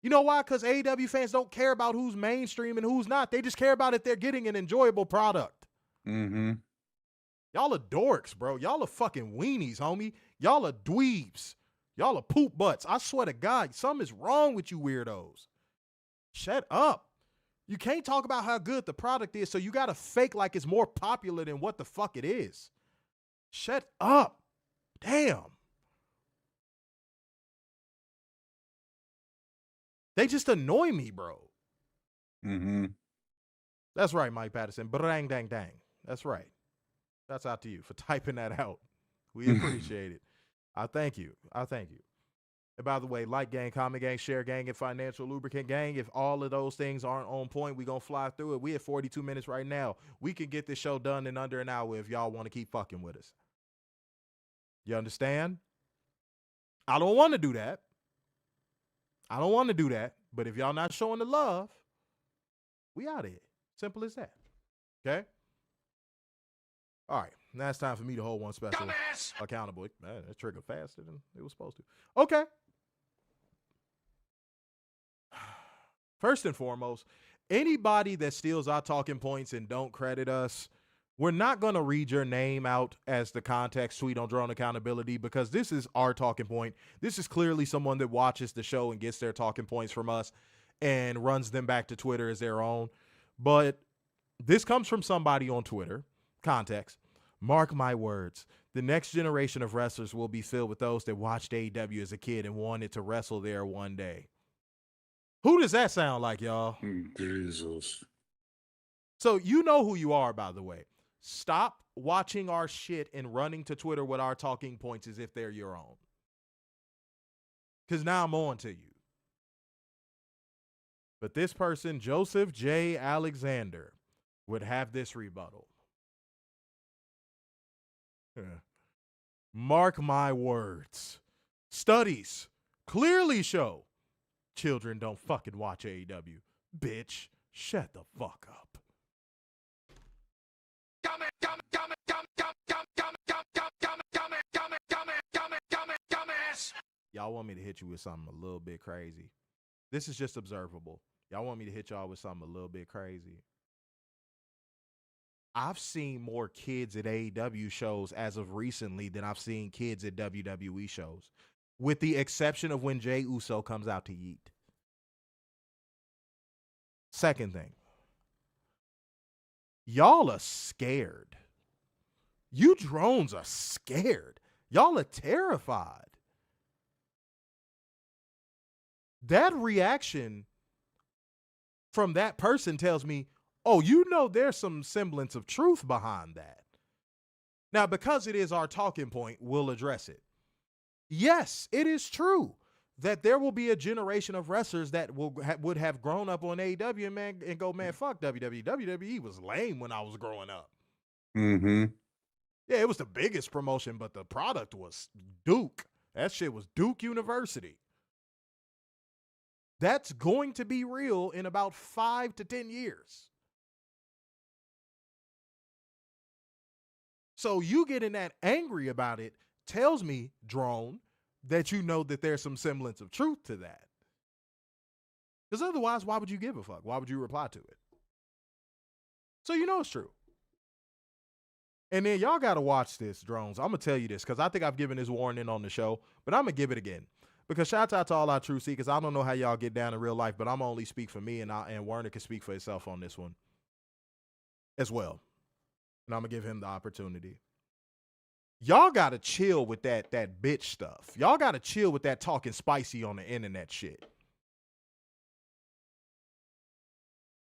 You know why? Because AEW fans don't care about who's mainstream and who's not. They just care about if they're getting an enjoyable product. Mm-hmm. Y'all are dorks, bro. Y'all are fucking weenies, homie. Y'all are dweebs. Y'all are poop butts. I swear to God, something is wrong with you weirdos. Shut up. You can't talk about how good the product is, so you got to fake like it's more popular than what the fuck it is. Shut up. Damn. They just annoy me, bro. Mm-hmm. That's right, Mike Patterson. Brang, dang, dang. That's right. That's out to you for typing that out. We appreciate it. I thank you. And by the way, like gang, comment gang, share gang, and financial lubricant gang. If all of those things aren't on point, we going to fly through it. We at 42 minutes right now. We can get this show done in under an hour if y'all want to keep fucking with us. You understand? I don't want to do that. But if y'all not showing the love, we out of here. Simple as that. Okay? All right. Now it's time for me to hold one special accountable. Man, that triggered faster than it was supposed to. Okay. First and foremost, anybody that steals our talking points and don't credit us, we're not going to read your name out as the context tweet on Drone Accountability because this is our talking point. This is clearly someone that watches the show and gets their talking points from us and runs them back to Twitter as their own. But this comes from somebody on Twitter. Context. Mark my words. The next generation of wrestlers will be filled with those that watched AEW as a kid and wanted to wrestle there one day. Who does that sound like, y'all? Jesus. So you know who you are, by the way. Stop watching our shit and running to Twitter with our talking points as if they're your own. Because now I'm on to you. But this person, Joseph J. Alexander, would have this rebuttal. Mark my words. Studies clearly show children don't fucking watch AEW. Bitch, shut the fuck up. Y'all want me to hit you with something a little bit crazy. This is just observable. Y'all want me to hit y'all with something a little bit crazy. I've seen more kids at AEW shows as of recently than I've seen kids at WWE shows, with the exception of when Jey Uso comes out to yeet. Second thing, y'all are scared. You drones are scared. Y'all are terrified. That reaction from that person tells me, oh, you know there's some semblance of truth behind that. Now, because it is our talking point, we'll address it. Yes, it is true that there will be a generation of wrestlers that would have grown up on AEW and go, man, fuck WWE. WWE was lame when I was growing up. Mm-hmm. Yeah, it was the biggest promotion, but the product was Duke. That shit was Duke University. That's going to be real in about 5 to 10 years. So you getting that angry about it tells me, drone, that you know that there's some semblance of truth to that. Because otherwise, why would you give a fuck? Why would you reply to it? So you know it's true. And then y'all got to watch this, drones. I'm going to tell you this because I think I've given this warning on the show, but I'm going to give it again. Because shout out to all our truth seekers. I don't know how y'all get down in real life, but I'm only speak for me, and Werner can speak for himself on this one as well. And I'm going to give him the opportunity. Y'all got to chill with that bitch stuff. Y'all got to chill with that talking spicy on the internet shit.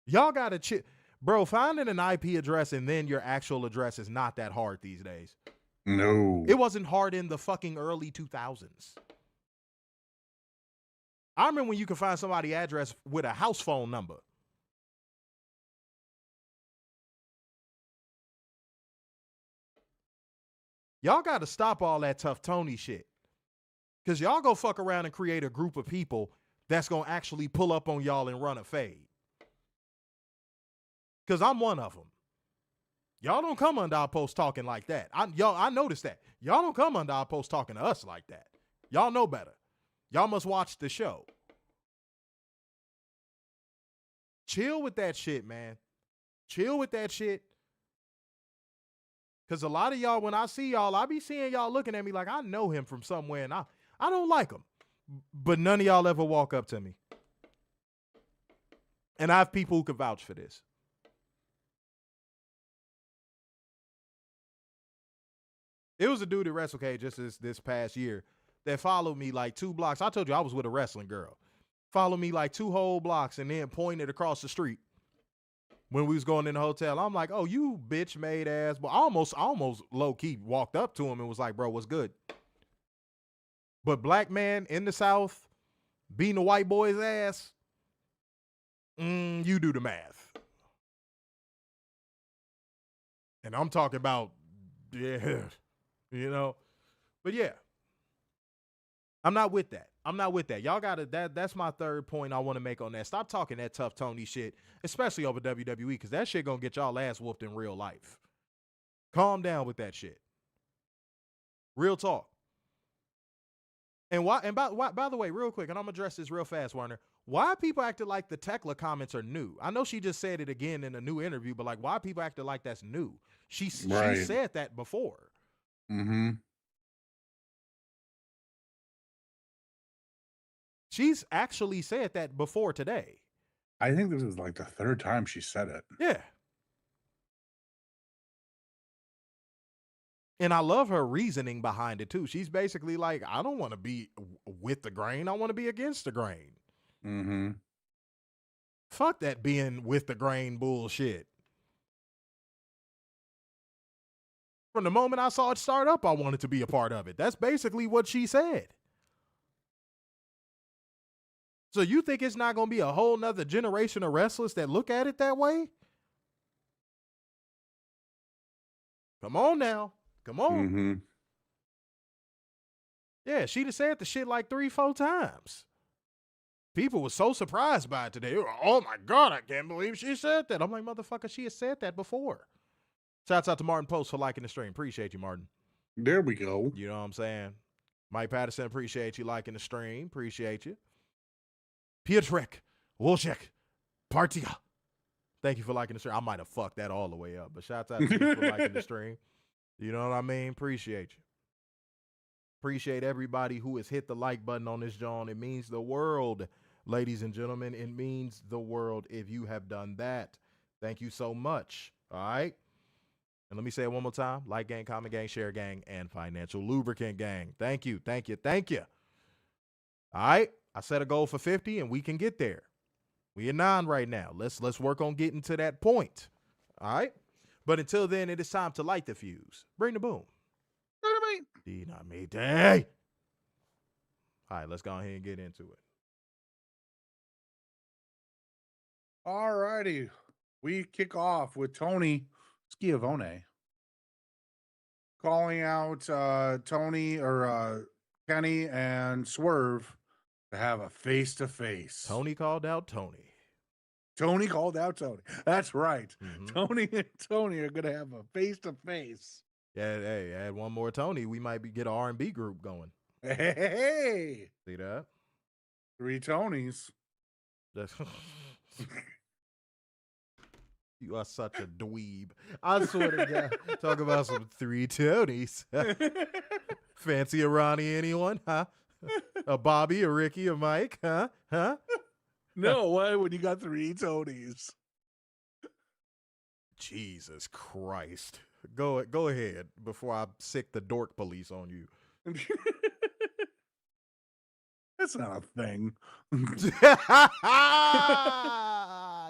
Y'all got to chill. Bro, finding an IP address and then your actual address is not that hard these days. No. It wasn't hard in the fucking early 2000s. I remember when you could find somebody's address with a house phone number. Y'all got to stop all that Tough Tony shit. Because y'all go fuck around and create a group of people that's going to actually pull up on y'all and run a fade. Because I'm one of them. Y'all don't come under our post talking like that. I noticed that. Y'all don't come under our post talking to us like that. Y'all know better. Y'all must watch the show. Chill with that shit, man. Chill with that shit. Because a lot of y'all, when I see y'all, I be seeing y'all looking at me like I know him from somewhere, and I don't like him. But none of y'all ever walk up to me. And I have people who can vouch for this. It was a dude at WrestleCade just this past year that followed me like 2 blocks. I told you I was with a wrestling girl. Followed me like 2 whole blocks and then pointed across the street when we was going in the hotel. I'm like, oh, you bitch made ass. But I almost low key walked up to him and was like, bro, what's good? But black man in the South beating a white boy's ass, you do the math. And I'm talking about, yeah, you know. But yeah, I'm not with that. Y'all got to, that's my third point I want to make on that. Stop talking that tough Tony shit, especially over WWE, because that shit going to get y'all ass whooped in real life. Calm down with that shit. Real talk. And by the way, real quick, and I'm going to address this real fast, Warner. Why are people acting like the Thekla comments are new? I know she just said it again in a new interview, but like, why are people acting like that's new? She said that before. Mm-hmm. She's actually said that before today. I think this is like the 3rd time she said it. Yeah. And I love her reasoning behind it, too. She's basically like, I don't want to be with the grain. I want to be against the grain. Mm-hmm. Fuck that being with the grain bullshit. From the moment I saw it start up, I wanted to be a part of it. That's basically what she said. So you think it's not going to be a whole nother generation of wrestlers that look at it that way? Come on now. Come on. Mm-hmm. Yeah, she'd have said the shit like 3-4 times. People were so surprised by it today. They were, oh my God, I can't believe she said that. I'm like, motherfucker, she has said that before. Shouts out to Martin Post for liking the stream. Appreciate you, Martin. There we go. You know what I'm saying? Mike Patterson, appreciate you liking the stream. Appreciate you. Pietrek, Wolchek, Partia. Thank you for liking the stream. I might have fucked that all the way up, but shouts out to you for liking the stream. You know what I mean? Appreciate you. Appreciate everybody who has hit the like button on this, John. It means the world, ladies and gentlemen. It means the world if you have done that. Thank you so much. All right? And let me say it one more time. Like gang, comment gang, share gang, and financial lubricant gang. Thank you, thank you, thank you. All right? I set a goal for 50, and we can get there. We at 9 right now. Let's work on getting to that point. All right? But until then, it is time to light the fuse. Bring the boom. Dynamite. All right, let's go ahead and get into it. All righty. We kick off with Tony Schiavone calling out Kenny and Swerve to have a face-to-face. Tony called out Tony. Tony called out Tony. That's right. Mm-hmm. Tony and Tony are going to have a face-to-face. Yeah, hey, add one more Tony. We might get an R&B group going. Hey. See that? 3 Tonys. You are such a dweeb. I swear to God. Talk about some 3 Tonys. Fancy a Ronnie, anyone? Huh? A Bobby, a Ricky, a Mike? Huh? No, why when you got 3 Tonys? Jesus Christ. Go ahead before I sick the dork police on you. That's not a thing.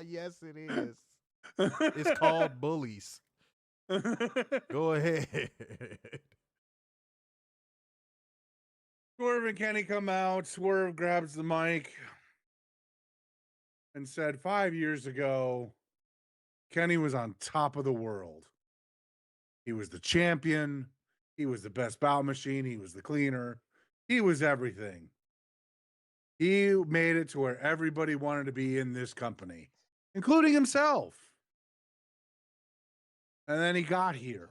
Yes, it is. It's called bullies. Go ahead. Swerve and Kenny come out. Swerve grabs the mic and said 5 years ago, Kenny was on top of the world. He was the champion. He was the best bout machine. He was the cleaner. He was everything. He made it to where everybody wanted to be in this company, including himself. And then he got here,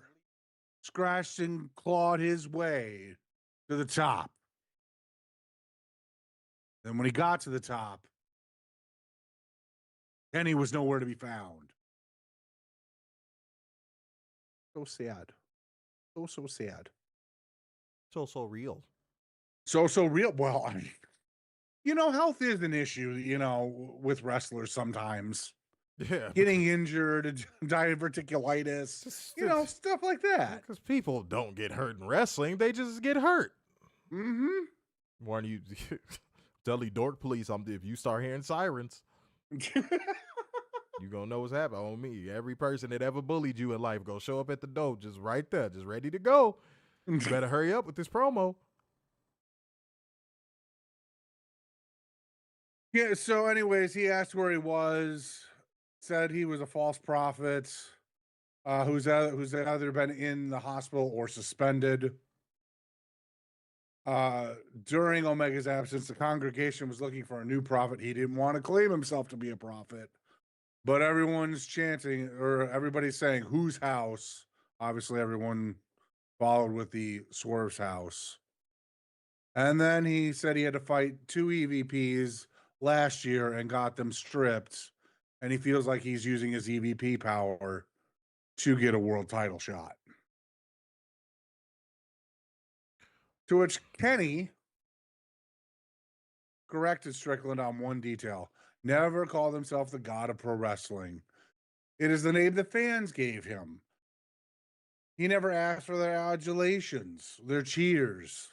scratched and clawed his way to the top. Then when he got to the top, Kenny was nowhere to be found. So sad. So sad. So real. So real. Well, I mean, health is an issue, with wrestlers sometimes. Yeah, getting injured, diverticulitis, stuff like that. because people don't get hurt in wrestling; they just get hurt. Mm-hmm. Warn you, Dudley Dork Police. If you start hearing sirens, you gonna know what's happening. On me, every person that ever bullied you in life gonna show up at the door, just right there, just ready to go. You better hurry up with this promo. Yeah. So, anyways, he asked where he was. Said he was a false prophet. Who's either been in the hospital or suspended. During Omega's absence, the congregation was looking for a new prophet. He didn't want to claim himself to be a prophet, but everyone's chanting, or everybody's saying, whose house? Obviously, everyone followed with the Swerve's house. And then he said he had to fight 2 EVPs last year and got them stripped. And he feels like he's using his EVP power to get a world title shot. To which Kenny corrected Strickland on one detail. Never called himself the god of pro wrestling. It is the name the fans gave him. He never asked for their adulations, their cheers.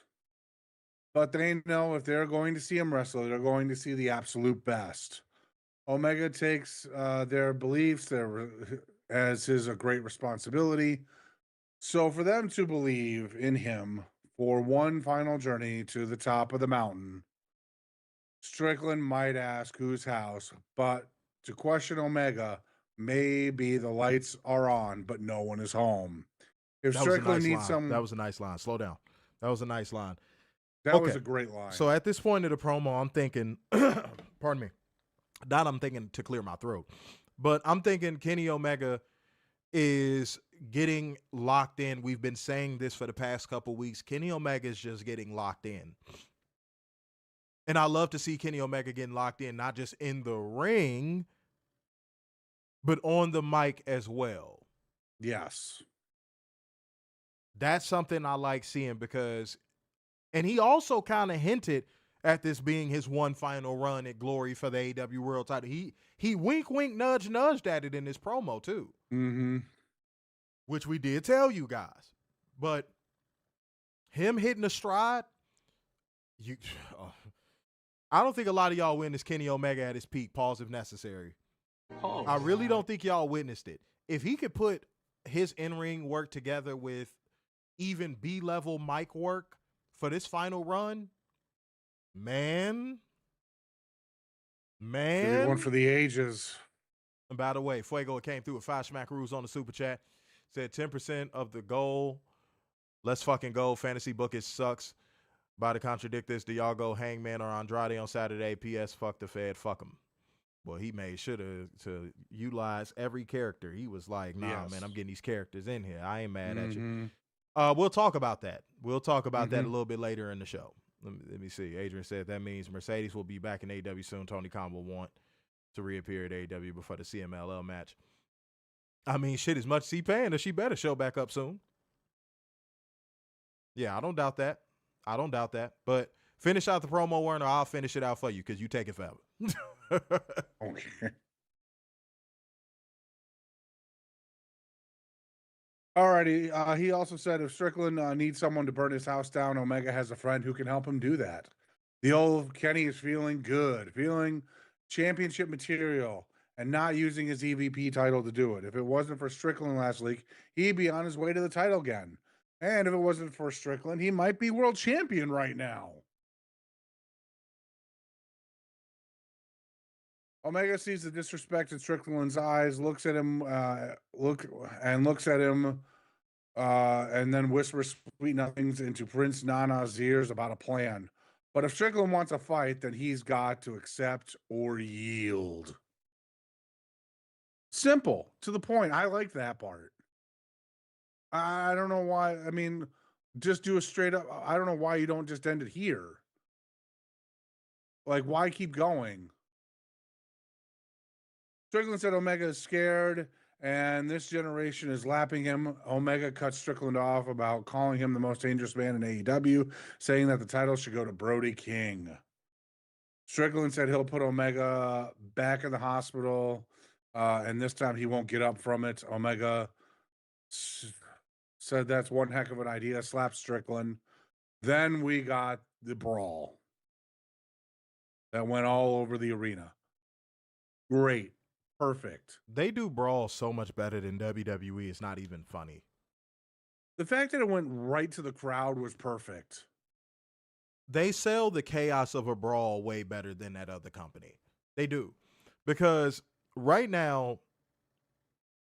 But they know if they're going to see him wrestle, they're going to see the absolute best. Omega takes their beliefs as his a great responsibility. So for them to believe in him for one final journey to the top of the mountain, Strickland might ask whose house, but to question Omega, maybe the lights are on, but no one is home. If Strickland needs some... That was a nice line. Slow down. That was a nice line. That was a great line. So at this point of the promo, I'm thinking, pardon me, not I'm thinking to clear my throat, but I'm thinking Kenny Omega is getting locked in. We've been saying this for the past couple weeks. Kenny Omega is just getting locked in. And I love to see Kenny Omega getting locked in, not just in the ring, but on the mic as well. Yes. That's something I like seeing because, and he also kind of hinted at this being his one final run at glory for the AEW World Title. He wink, wink, nudge, nudged at it in this promo too. Mm-hmm. Which we did tell you guys. But him hitting a stride, I don't think a lot of y'all witnessed Kenny Omega at his peak, pause if necessary. Oh, I really don't think y'all witnessed it. If he could put his in-ring work together with even B-level mic work for this final run, man. One for the ages. And by the way, Fuego came through with 5 smackaroos on the super chat. Said 10% of the goal. Let's fucking go. Fantasy book it sucks. About to contradict this. Do y'all go Hangman or Andrade on Saturday? P.S. Fuck the Fed. Fuck him. Well, he made sure to utilize every character. He was like, nah, man, I'm getting these characters in here. I ain't mad at you. We'll talk about that. We'll talk about that a little bit later in the show. Let me see. Adrian said that means Mercedes will be back in AEW soon. Tony Khan will want to reappear at AEW before the CMLL match. I mean, shit, as much as he paying her, she better show back up soon. Yeah, I don't doubt that. But finish out the promo, Werner. I'll finish it out for you because you take it forever. Okay. Alrighty. He also said if Strickland needs someone to burn his house down, Omega has a friend who can help him do that. The old Kenny is feeling good, feeling championship material, and not using his EVP title to do it. If it wasn't for Strickland last week, he'd be on his way to the title again. And if it wasn't for Strickland, he might be world champion right now. Omega sees the disrespect in Strickland's eyes, looks at him, and then whispers sweet nothings into Prince Nana's ears about a plan. But if Strickland wants a fight, then he's got to accept or yield. Simple, to the point. I like that part. I don't know why. I mean, just do a straight up. I don't know why you don't just end it here. Like, why keep going? Strickland said Omega is scared, and this generation is lapping him. Omega cut Strickland off about calling him the most dangerous man in AEW, saying that the title should go to Brody King. Strickland said he'll put Omega back in the hospital And this time he won't get up from it. Omega said that's one heck of an idea, slapped Strickland. Then we got the brawl that went all over the arena. Great. Perfect. They do brawl so much better than WWE. It's not even funny. The fact that it went right to the crowd was perfect. They sell the chaos of a brawl way better than that other company. They do. Because right now,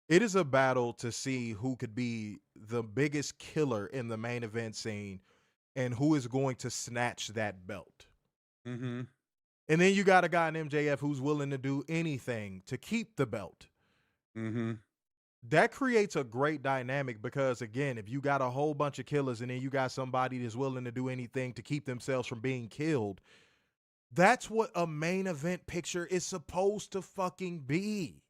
it is a battle to see who could be the biggest killer in the main event scene and who is going to snatch that belt. Mm-hmm. And then you got a guy in MJF who's willing to do anything to keep the belt. Mm-hmm. That creates a great dynamic because, again, if you got a whole bunch of killers and then you got somebody that's willing to do anything to keep themselves from being killed, that's what a main event picture is supposed to fucking be.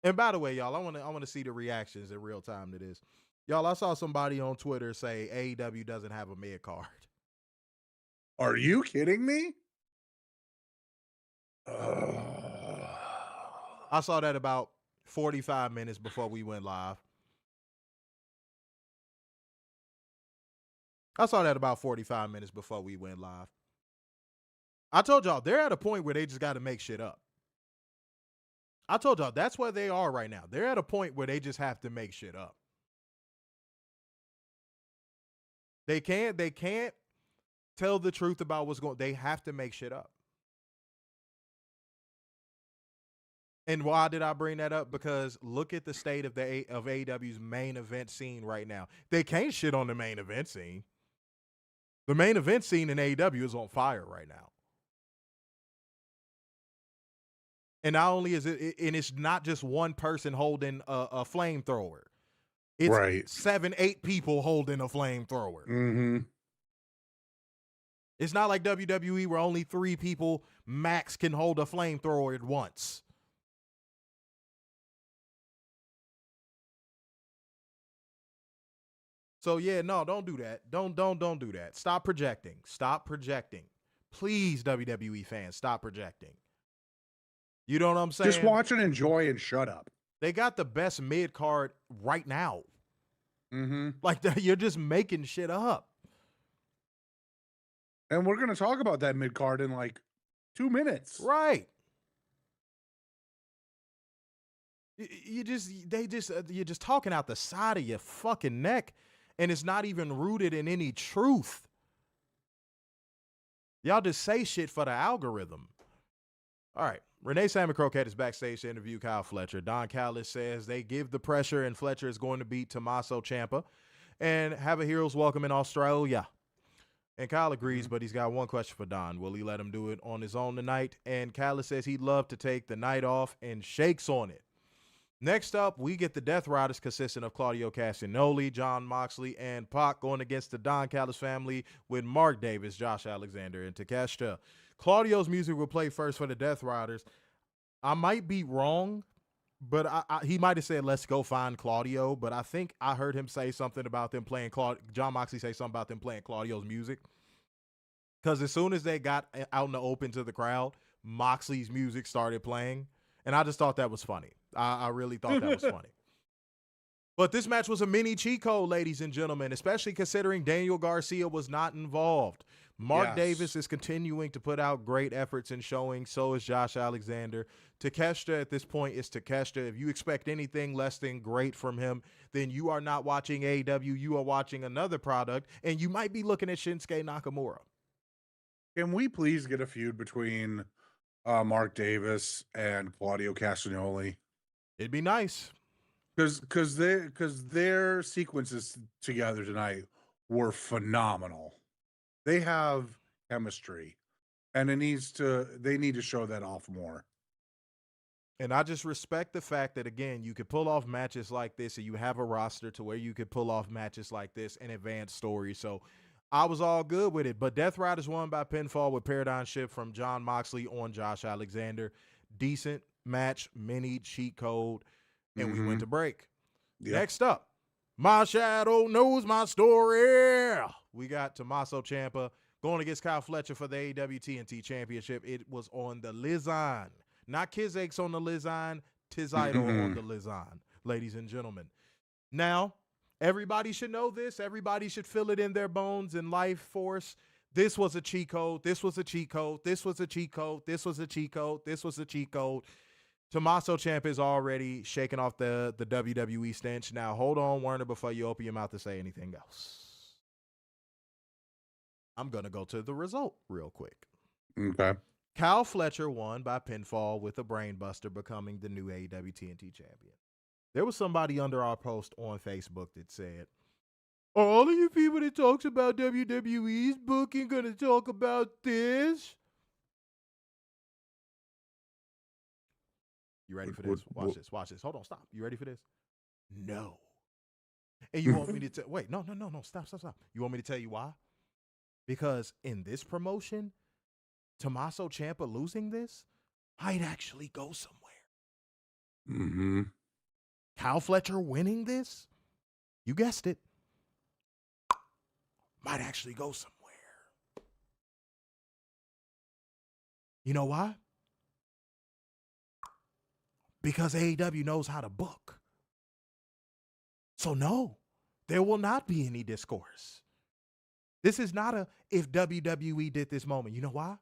And by the way, y'all, I want to see the reactions in real time to this. Y'all, I saw somebody on Twitter say AEW doesn't have a mid card. Are you kidding me? I saw that about 45 minutes before we went live. I told y'all, they're at a point where they just got to make shit up. I told y'all, that's where they are right now. They're at a point where they just have to make shit up. They can't tell the truth about what's going on. They have to make shit up. And why did I bring that up? Because look at the state of AEW's main event scene right now. They can't shit on the main event scene. The main event scene in AEW is on fire right now. And not only is it, and it's not just one person holding a flamethrower. It's right. 7-8 people holding a flamethrower. Mm-hmm. It's not like WWE where only 3 people max can hold a flamethrower at once. So yeah, no, don't do that. Don't do that. Stop projecting. Please, WWE fans, stop projecting. You know what I'm saying? Just watch and enjoy and shut up. They got the best mid card right now. Mm-hmm. Like you're just making shit up. And we're gonna talk about that mid card in like 2 minutes. Right. You're just talking out the side of your fucking neck. And it's not even rooted in any truth. Y'all just say shit for the algorithm. All right. Renee Sammy Croquette is backstage to interview Kyle Fletcher. Don Callis says they give the pressure and Fletcher is going to beat Tommaso Ciampa and have a hero's welcome in Australia. And Kyle agrees, but he's got one question for Don. Will he let him do it on his own tonight? And Callis says he'd love to take the night off and shakes on it. Next up, we get the Death Riders consisting of Claudio Castagnoli, Jon Moxley, and Pac going against the Don Callis family with Mark Davis, Josh Alexander, and Takeshita. Claudio's music will play first for the Death Riders. I might be wrong, but he might have said, let's go find Claudio, but I think I heard him say something about them playing Jon Moxley say something about them playing Claudio's music. Because as soon as they got out in the open to the crowd, Moxley's music started playing, and I just thought that was funny. I really thought that was funny. But this match was a mini cheat code, ladies and gentlemen, especially considering Daniel Garcia was not involved. Mark Davis is continuing to put out great efforts in showing. So is Josh Alexander. Takeshita at this point is Takeshita. If you expect anything less than great from him, then you are not watching AEW. You are watching another product, and you might be looking at Shinsuke Nakamura. Can we please get a feud between Mark Davis and Claudio Castagnoli? It'd be nice. Because their sequences together tonight were phenomenal. They have chemistry, and they need to show that off more. And I just respect the fact that, again, you could pull off matches like this, and you have a roster to where you could pull off matches like this and advance stories. So I was all good with it. But Death Riders won by pinfall with Paradigm Shift from Jon Moxley on Josh Alexander. Decent match, mini cheat code, and we went to break. Yep. Next up, my shadow knows my story. We got Tommaso Ciampa going against Kyle Fletcher for the AEW TNT Championship. It was on the Lizon. Not Kiz Aches on the Lizine, Tiz Idol on the Lizine, ladies and gentlemen. Now, everybody should know this. Everybody should feel it in their bones and life force. This was a cheat code. This was a cheat code. This was a cheat code. This was a cheat code. This was a cheat code. Tommaso Ciampa is already shaking off the WWE stench. Now, hold on, Werner, before you open your mouth to say anything else. I'm going to go to the result real quick. Okay. Kyle Fletcher won by pinfall with a brainbuster, becoming the new AEW TNT champion. There was somebody under our post on Facebook that said, are all of you people that talks about WWE's booking going to talk about this? You ready for this? Watch this. Watch this. Hold on. Stop. You ready for this? No. And you want me to tell? Wait. No. Stop. You want me to tell you why? Because in this promotion, Tommaso Ciampa losing this might actually go somewhere. Mm-hmm. Kyle Fletcher winning this, you guessed it, might actually go somewhere. You know why? Because AEW knows how to book. So no, there will not be any discourse. This is not a if WWE did this moment. You know why?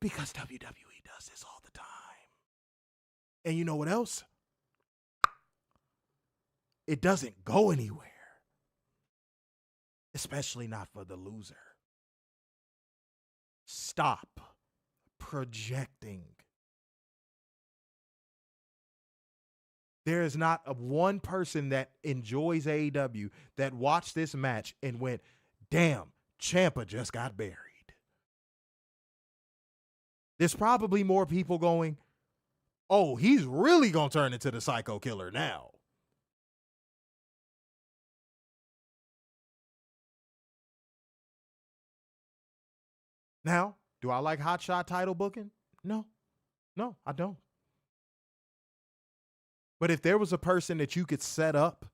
Because WWE does this all the time. And you know what else? It doesn't go anywhere. Especially not for the loser. Stop projecting. There is not one person that enjoys AEW that watched this match and went, damn, Ciampa just got buried. There's probably more people going, oh, he's really going to turn into the psycho killer now. Now, do I like hotshot title booking? No, I don't. But if there was a person that you could set up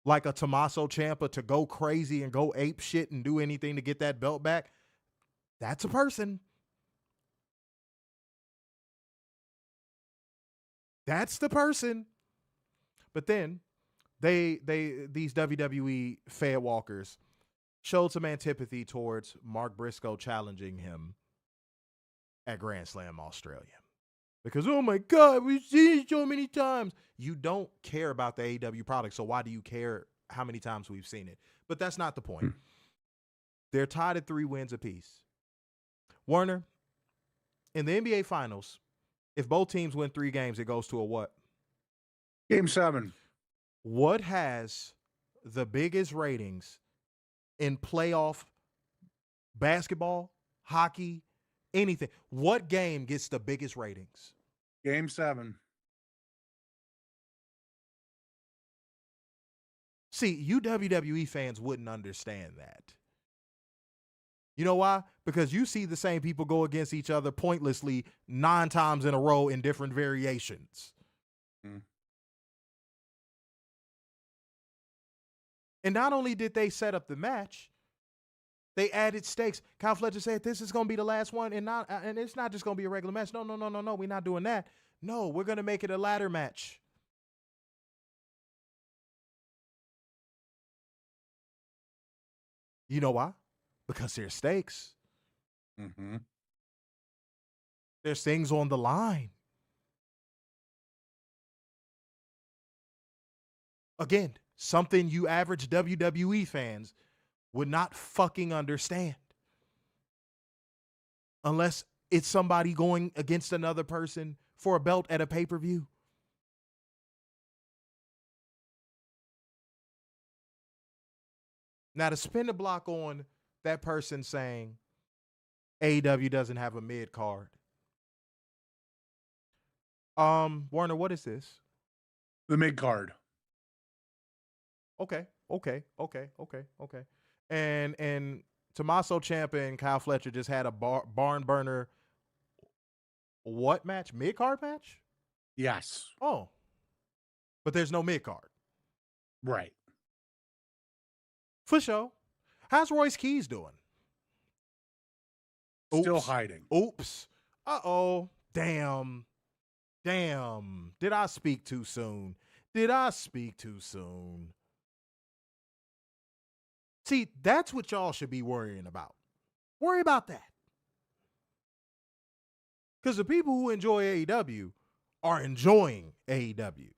like a Tommaso Ciampa to go crazy and go ape shit and do anything to get that belt back, that's a person. That's the person. But then these WWE fed walkers showed some antipathy towards Mark Briscoe challenging him at Grand Slam Australia. Because, oh my God, we've seen it so many times. You don't care about the AEW product, so why do you care how many times we've seen it? But that's not the point. They're tied at 3 wins apiece. Werner, in the NBA Finals, if both teams win 3 games, it goes to a what? Game 7. What has the biggest ratings in playoff basketball, hockey, anything? What game gets the biggest ratings? Game 7. See, you WWE fans wouldn't understand that. You know why? Because you see the same people go against each other pointlessly 9 times in a row in different variations. And not only did they set up the match, they added stakes. Kyle Fletcher said this is going to be the last one, and it's not just going to be a regular match. No, we're not doing that. No, we're going to make it a ladder match. You know why? Because there's stakes. Mm-hmm. There's things on the line. Again, something you average WWE fans would not fucking understand. Unless it's somebody going against another person for a belt at a pay-per-view. Now, to spin the block on that person saying AEW doesn't have a mid-card. Warner, what is this? The mid-card. Okay. And Tommaso Ciampa and Kyle Fletcher just had a barn burner what match? Mid-card match? Yes. Oh. But there's no mid-card. Right. For sure. How's Royce Keys doing? Still hiding. Oops. Uh-oh. Damn. Did I speak too soon? See, that's what y'all should be worrying about. Worry about that. Because the people who enjoy AEW are enjoying AEW.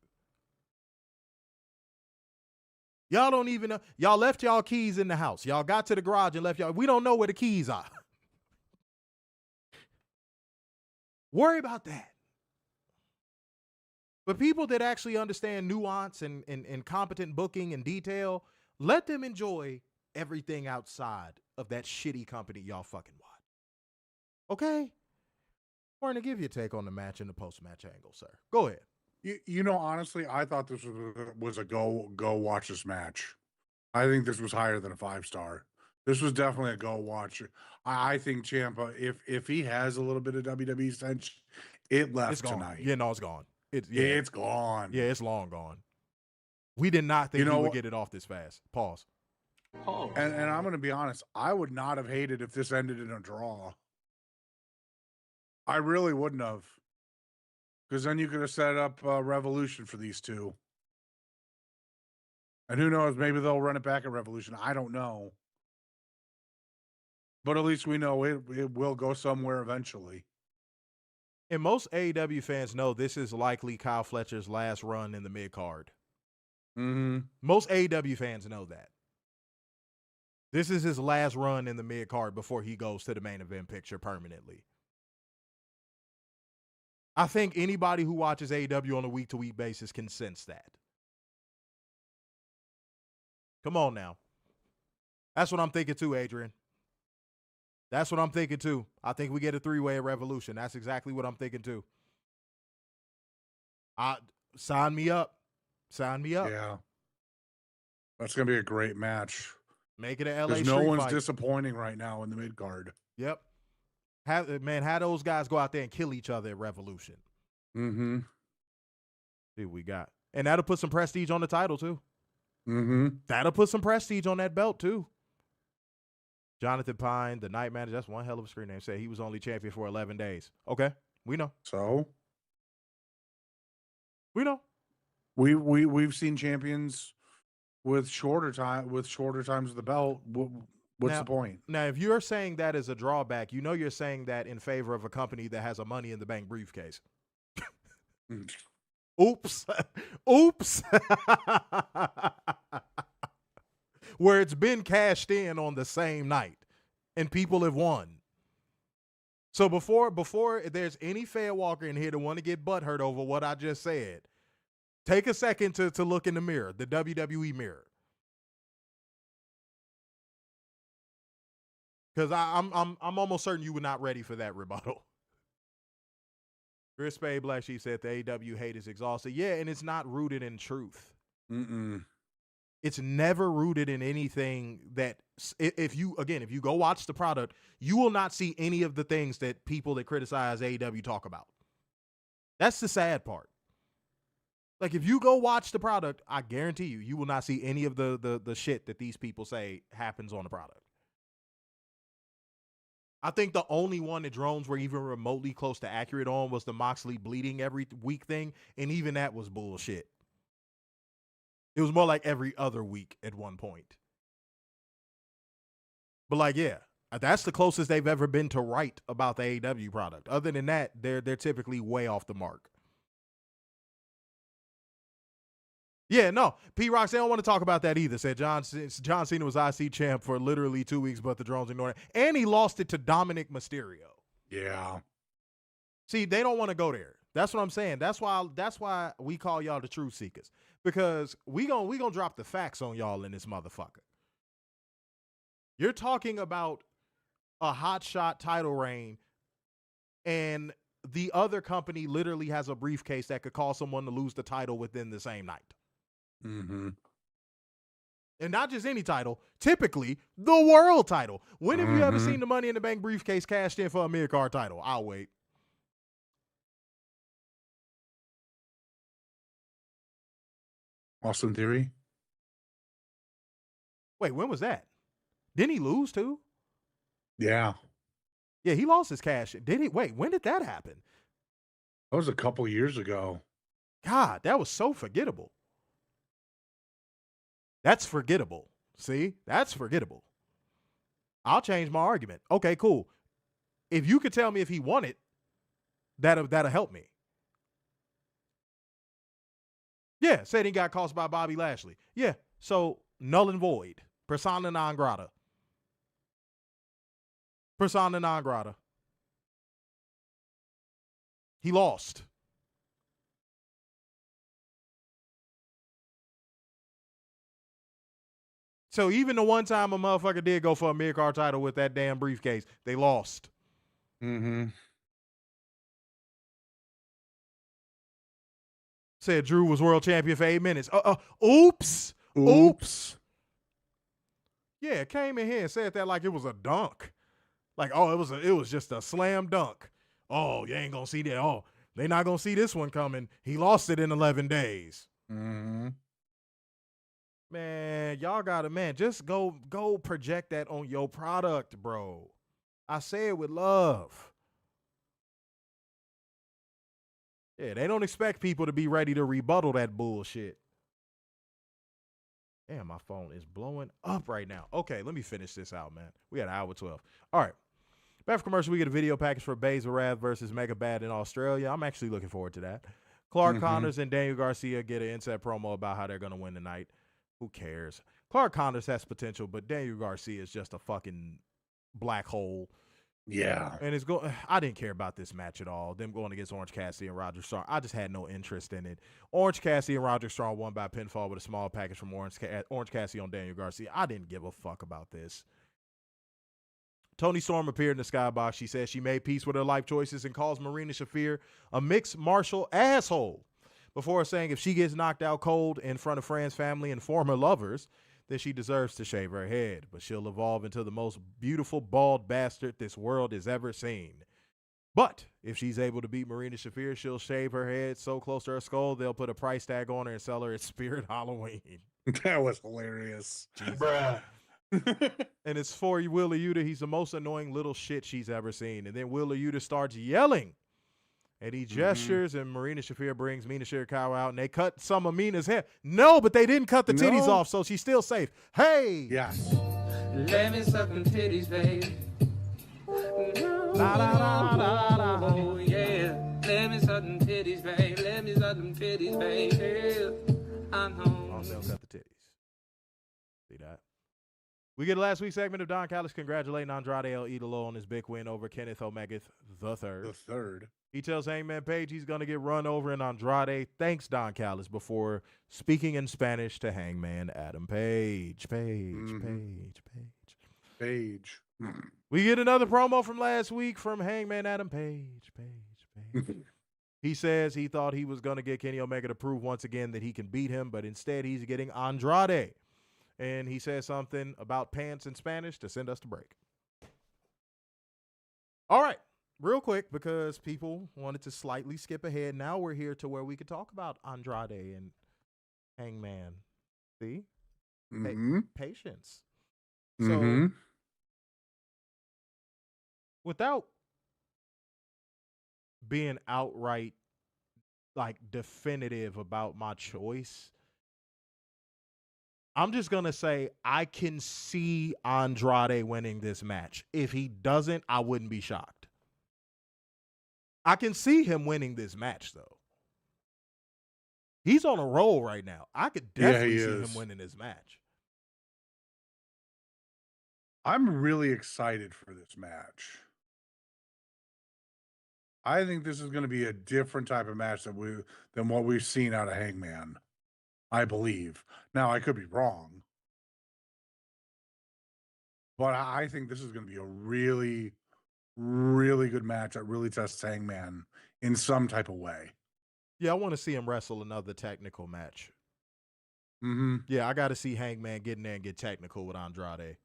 Y'all don't even know. Y'all left y'all keys in the house. Y'all got to the garage and left y'all. We don't know where the keys are. Worry about that. But people that actually understand nuance and competent booking and detail, let them enjoy everything outside of that shitty company y'all fucking watch. Okay? Warren, to give you a take on the match and the post-match angle, sir. Go ahead. You know, honestly, I thought this was a go watch this match. I think this was higher than a 5-star. This was definitely a go watch. I think Ciampa, if he has a little bit of WWE stench, it left tonight. Yeah, no, it's gone. It's gone. Yeah, it's long gone. We did not think we would get it off this fast. Pause. Oh. And I'm going to be honest, I would not have hated if this ended in a draw. I really wouldn't have. Because then you could have set up a Revolution for these two. And who knows, maybe they'll run it back at Revolution. I don't know. But at least we know it will go somewhere eventually. And most AEW fans know this is likely Kyle Fletcher's last run in the mid-card. Mm-hmm. Most AEW fans know that. This is his last run in the mid-card before he goes to the main event picture permanently. I think anybody who watches AEW on a week-to-week basis can sense that. Come on now. That's what I'm thinking too, Adrian. That's what I'm thinking too. I think we get a 3-way at Revolution. That's exactly what I'm thinking too. Sign me up. Sign me up. Yeah. That's going to be a great match. Make it an LA Because Street no one's fight. disappointing right now in the mid-card. Yep. Have those guys go out there and kill each other at Revolution. Mm-hmm. See what we got. And that'll put some prestige on the title too. Mm-hmm. That'll put some prestige on that belt too. Jonathan Pine, the night manager, that's one hell of a screen name, said he was only champion for 11 days. Okay, we know. So? We know. We've seen champions with shorter times of the belt. What's the point? Now, if you're saying that as a drawback, you know you're saying that in favor of a company that has a Money in the Bank briefcase. Oops. Oops. Where it's been cashed in on the same night and people have won. So before there's any fair walker in here to want to get butthurt over what I just said, take a second to look in the mirror, the WWE mirror. Because I'm almost certain you were not ready for that rebuttal. Chris Spade Black Sheep said the AEW hate is exhausted. Yeah, and it's not rooted in truth. Mm-mm. It's never rooted in anything that if you go watch the product, you will not see any of the things that people that criticize AEW talk about. That's the sad part. Like if you go watch the product, I guarantee you will not see any of the shit that these people say happens on the product. I think the only one that drones were even remotely close to accurate on was the Moxley bleeding every week thing, and even that was bullshit. It was more like every other week at one point. But like, yeah, that's the closest they've ever been to right about the AEW product. Other than that, they're typically way off the mark. Yeah, no. P-Rock, they don't want to talk about that either. Said John Cena was IC champ for literally 2 weeks, but the drones ignored it. And he lost it to Dominic Mysterio. Yeah. See, they don't want to go there. That's what I'm saying. That's why we call y'all the truth seekers. Because we gonna drop the facts on y'all in this motherfucker. You're talking about a hot shot title reign, and the other company literally has a briefcase that could cause someone to lose the title within the same night. Mm-hmm. And not just any title, typically the world title. When have you ever seen the Money in the Bank briefcase cashed in for a mid-card title? I'll wait. Austin Theory? Wait, when was that? Didn't he lose too? Yeah. Yeah, he lost his cash. Did he? Wait, when did that happen? That was a couple years ago. God, that was so forgettable. That's forgettable. See? That's forgettable. I'll change my argument. Okay, cool. If you could tell me if he won it, that'll help me. Yeah, said he got cost by Bobby Lashley. Yeah, so null and void. Persona non grata. Persona non grata. He lost. So even the one time a motherfucker did go for a mid-card title with that damn briefcase, they lost. Mm-hmm. Said Drew was world champion for 8 minutes. Oops. Yeah, came in here and said that like it was a dunk. Like, oh, it was just a slam dunk. Oh, you ain't gonna see that. Oh, they not gonna see this one coming. He lost it in 11 days. Mm-hmm. Man, y'all gotta, just go project that on your product, bro. I say it with love. Yeah, they don't expect people to be ready to rebuttal that bullshit. Damn, my phone is blowing up right now. Okay, let me finish this out, man. We had an hour 12. All right. Back for commercial, we get a video package for Bays Wrath versus Mega Bad in Australia. I'm actually looking forward to that. Clark Connors and Daniel Garcia get an inset promo about how they're going to win tonight. Who cares? Clark Connors has potential, but Daniel Garcia is just a fucking black hole. Yeah. And I didn't care about this match at all. Them going against Orange Cassidy and Roderick Strong. I just had no interest in it. Orange Cassidy and Roderick Strong won by pinfall with a small package from Orange Cassidy on Daniel Garcia. I didn't give a fuck about this. Toni Storm appeared in the skybox. She says she made peace with her life choices and calls Marina Shafir a mixed martial asshole before saying if she gets knocked out cold in front of friends, family, and former lovers, then she deserves to shave her head, but she'll evolve into the most beautiful bald bastard this world has ever seen. But if she's able to beat Marina Shafir, she'll shave her head so close to her skull, they'll put a price tag on her and sell her at Spirit Halloween. That was hilarious. Bruh. And it's for Wheeler Yuta. He's the most annoying little shit she's ever seen. And then Wheeler Yuta starts yelling. And he gestures, and Marina Shafir brings Mina Shirakawa out, and they cut some of Mina's hair. No, but they didn't cut the titties off, so she's still safe. Hey! Yes. Let me suck them titties, babe. La, la, la, la, la. Oh, yeah. Let me suck them titties, babe. Let me suck them titties, babe. Yeah. I know. Oh, they'll cut the titties. See that? We get last week's segment of Don Callis congratulating Andrade El Idolo on his big win over Kenneth Omega the third. He tells Hangman Page he's going to get run over in Andrade. Thanks, Don Callis, before speaking in Spanish to Hangman Adam Page. Page. We get another promo from last week from Hangman Adam Page. He says he thought he was going to get Kenny Omega to prove once again that he can beat him, but instead he's getting Andrade. And he says something about pants in Spanish to send us to break. All right. Real quick, because people wanted to slightly skip ahead. Now we're here to where we could talk about Andrade and Hangman. See? Patience. So, without being outright, like, definitive about my choice, I'm just going to say I can see Andrade winning this match. If he doesn't, I wouldn't be shocked. I can see him winning this match, though. He's on a roll right now. I could definitely see him winning this match. I'm really excited for this match. I think this is going to be a different type of match than what we've seen out of Hangman. I believe. Now, I could be wrong. But I think this is going to be a really, really good match that really tests Hangman in some type of way. Yeah, I want to see him wrestle another technical match. Yeah, I got to see Hangman get in there and get technical with Andrade.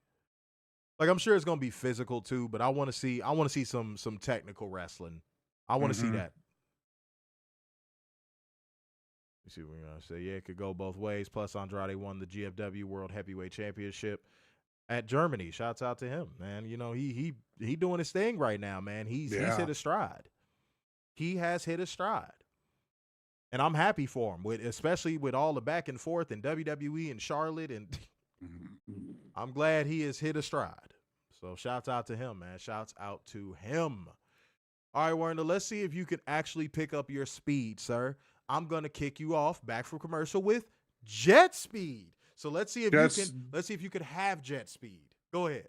Like, I'm sure it's going to be physical too, but I want to see some technical wrestling. I want to see that. You see what we're going to say? Yeah, it could go both ways. Plus, Andrade won the GFW World Heavyweight Championship at Germany. Shouts out to him, man. You know, he doing his thing right now, man. He's hit a stride. He has hit a stride. And I'm happy for him, especially with all the back and forth in WWE and Charlotte. And I'm glad he has hit a stride. So shouts out to him, man. Shouts out to him. All right, Werner, let's see if you can actually pick up your speed, sir. I'm going to kick you off back from commercial with jet speed. So let's see if you can have jet speed. Go ahead.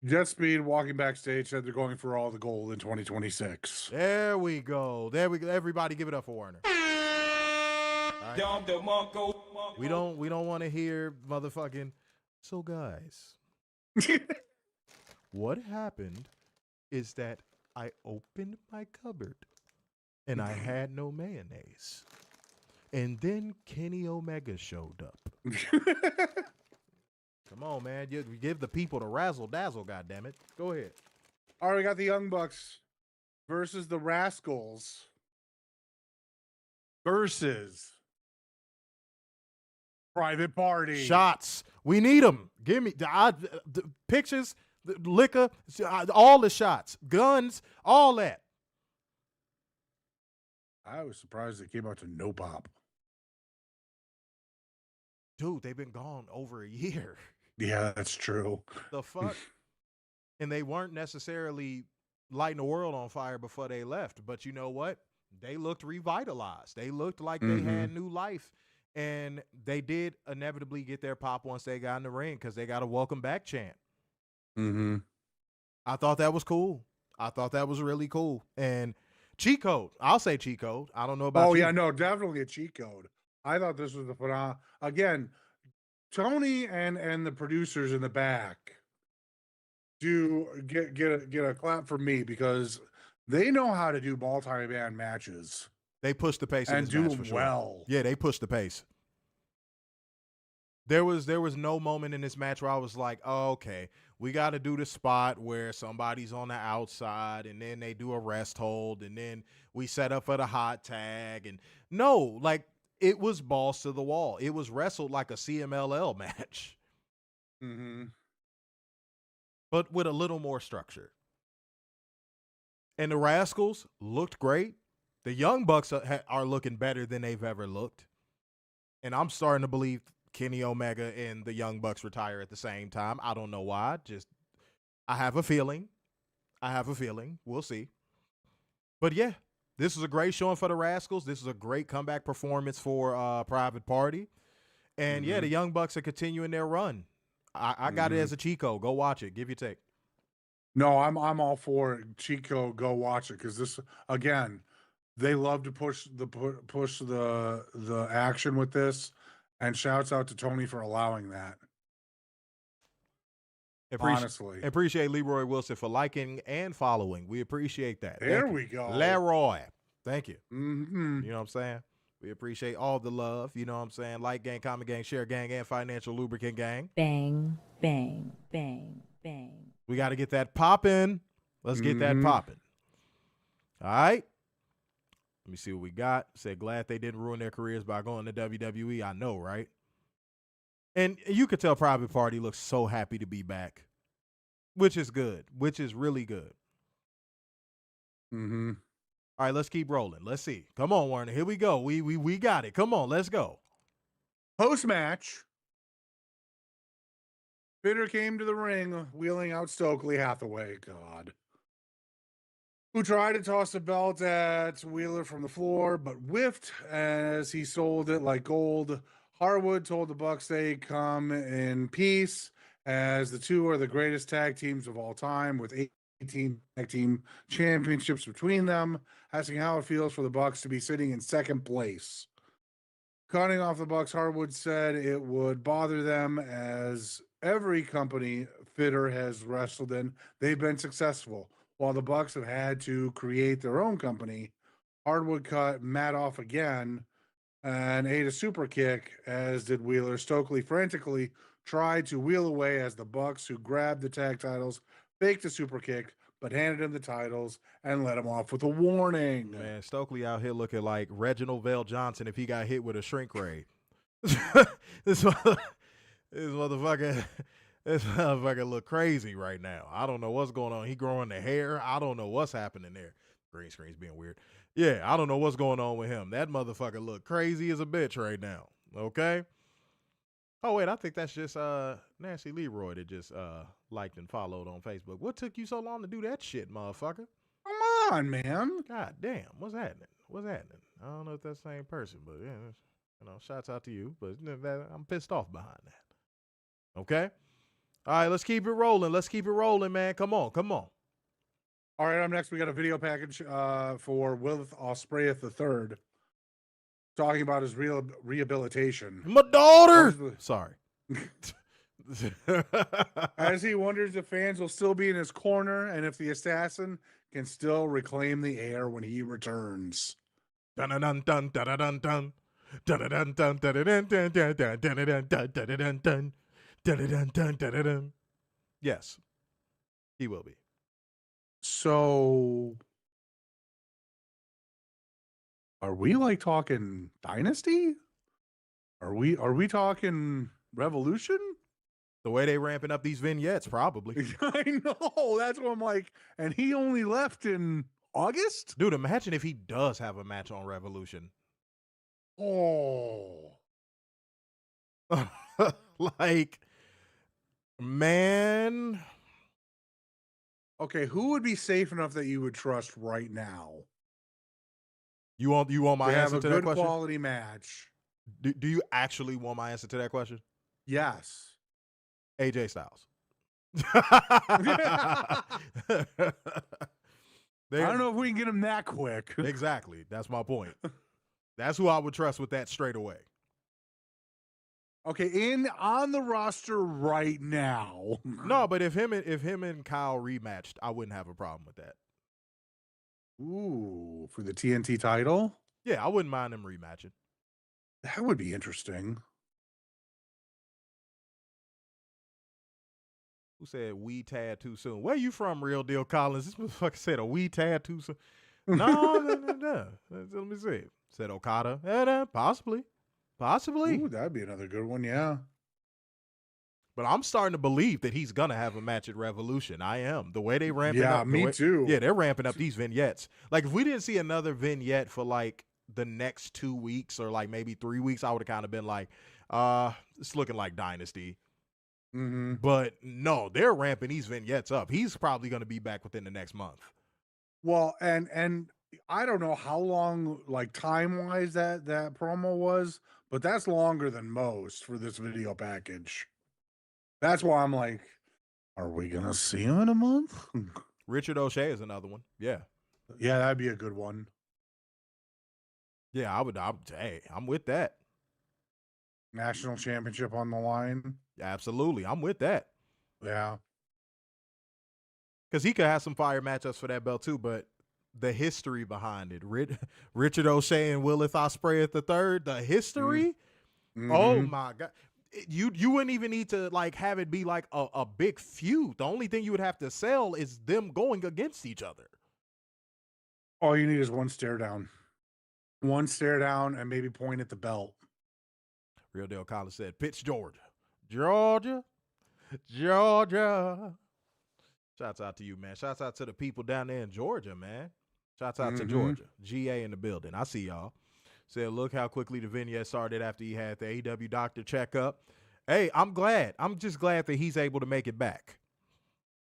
Jet Speed walking backstage said they're going for all the gold in 2026. There we go. Everybody give it up for Werner. Right. We don't want to hear motherfucking. So guys, what happened is that I opened my cupboard and I had no mayonnaise. And then Kenny Omega showed up. Come on, man. You give the people the razzle dazzle, goddammit. Go ahead. All right, we got the Young Bucks versus the Rascalz versus Private Party. Shots. We need them. Give me the pictures, the liquor, all the shots, guns, all that. I was surprised it came out to no pop. Dude, they've been gone over a year. Yeah, that's true. The fuck? And they weren't necessarily lighting the world on fire before they left. But you know what? They looked revitalized. They looked like they had new life. And they did inevitably get their pop once they got in the ring because they got a welcome back chant. I thought that was cool. I thought that was really cool. And cheat code. I'll say cheat code. I don't know about you. Yeah, no, definitely a cheat code. I thought this was the phenomenon. Again, Tony and the producers in the back do get a clap from me because they know how to do multi-man matches. They pushed the pace and in this do match them for sure. well. Yeah, they pushed the pace. There was no moment in this match where I was like, oh, okay, we got to do the spot where somebody's on the outside and then they do a rest hold and then we set up for the hot tag. And no, like it was balls to the wall. It was wrestled like a CMLL match. But with a little more structure. And the Rascalz looked great. The Young Bucks are looking better than they've ever looked. And I'm starting to believe Kenny Omega and the Young Bucks retire at the same time. I don't know why. I have a feeling. We'll see. But yeah, this is a great showing for the Rascalz. This is a great comeback performance for Private Party. And yeah, the Young Bucks are continuing their run. I got it as a Chico. Go watch it. Give your take. No, I'm all for it. Chico, go watch it because this again, they love to push the action with this, and shouts out to Tony for allowing that. Honestly, appreciate Leroy Wilson for liking and following. We appreciate that. There we go, Leroy. Thank you. You know what I'm saying? We appreciate all the love. You know what I'm saying? Like gang, comment gang, share gang, and financial lubricant gang. Bang, bang, bang, bang. We got to get that popping. Let's get that popping. All right. Let me see what we got. Say glad they didn't ruin their careers by going to WWE. I know, right? And you could tell Private Party looks so happy to be back, which is good, which is really good. All right, let's keep rolling. Let's see. Come on, Werner. Here we go. We got it. Come on, let's go. Post-match, Bitter came to the ring, wheeling out Stokely Hathaway. God. Who tried to toss the belt at Wheeler from the floor, but whiffed as he sold it like gold. Harwood told the Bucks they come in peace, as the two are the greatest tag teams of all time, with 18 tag team championships between them, asking how it feels for the Bucks to be sitting in second place. Cutting off the Bucks, Harwood said it would bother them, as every company Fitter has wrestled in, they've been successful. While the Bucks have had to create their own company, Harwood cut Matt off again and ate a super kick, as did Wheeler. Stokely frantically tried to wheel away as the Bucks, who grabbed the tag titles, faked a super kick, but handed him the titles and let him off with a warning. Man, Stokely out here looking like Reginald Vale Johnson if he got hit with a shrink ray. This motherfucker This motherfucker look crazy right now. I don't know what's going on. He growing the hair. I don't know what's happening there. Green screen's being weird. Yeah, I don't know what's going on with him. That motherfucker look crazy as a bitch right now. Okay. Oh wait, I think that's just Nancy Leroy that just liked and followed on Facebook. What took you so long to do that shit, motherfucker? Come on, man. God damn, what's happening? What's happening? I don't know if that's the same person, but yeah, you know, shouts out to you. But I'm pissed off behind that. Okay. All right, let's keep it rolling. Let's keep it rolling, man. Come on, come on. All right, up next, we got a video package for Will Ospreay III talking about his rehabilitation. My daughter. Sorry. As he wonders if fans will still be in his corner and if the assassin can still reclaim the air when he returns. Dun dun dun dun dun dun dun dun dun dun dun dun dun dun dun dun dun dun. Yes, he will be. So, are we like talking Dynasty? Are we talking Revolution? The way they ramping up these vignettes, probably. I know. That's what I'm like. And he only left in August? Dude, imagine if he does have a match on Revolution. Oh. Like, man. Okay, who would be safe enough that you would trust right now? You want my answer to that question? Have a good quality match. Do you actually want my answer to that question? Yes. AJ Styles. I don't know if we can get him that quick. Exactly. That's my point. That's who I would trust with that straight away. Okay, on the roster right now. No, but if him and Kyle rematched, I wouldn't have a problem with that. Ooh, for the TNT title? Yeah, I wouldn't mind them rematching. That would be interesting. Who said we tad too soon? Where you from, Real Deal Collins? This motherfucker said a we tad too soon. No. Let me see. Said Okada. Possibly. Ooh, that'd be another good one, yeah. But I'm starting to believe that he's going to have a match at Revolution. I am. The way they ramping up. Yeah, me too. Yeah, they're ramping up these vignettes. Like, if we didn't see another vignette for, like, the next 2 weeks or, like, maybe 3 weeks, I would have kind of been like, it's looking like Dynasty. Mm-hmm. But, no, they're ramping these vignettes up. He's probably going to be back within the next month. Well, and I don't know how long, like, time-wise that promo was, but that's longer than most for this video package. That's why I'm like, are we going to see him in a month? Richard O'Shea is another one. Yeah. Yeah, that'd be a good one. Yeah, I'm with that. National championship on the line. Absolutely. I'm with that. Yeah. Because he could have some fire matchups for that belt too, but the history behind it. Richard O'Shea and Will Ospreay III, the history? Mm-hmm. Oh, my God. You wouldn't even need to like have it be like a big feud. The only thing you would have to sell is them going against each other. All you need is one stare down. One stare down and maybe point at the belt. Real Deal Collins said, pitch Georgia. Georgia. Shouts out to you, man. Shouts out to the people down there in Georgia, man. Shouts out to Georgia. GA in the building. I see y'all. Said, look how quickly the vignette started after he had the AEW doctor checkup. Hey, I'm glad. I'm just glad that he's able to make it back.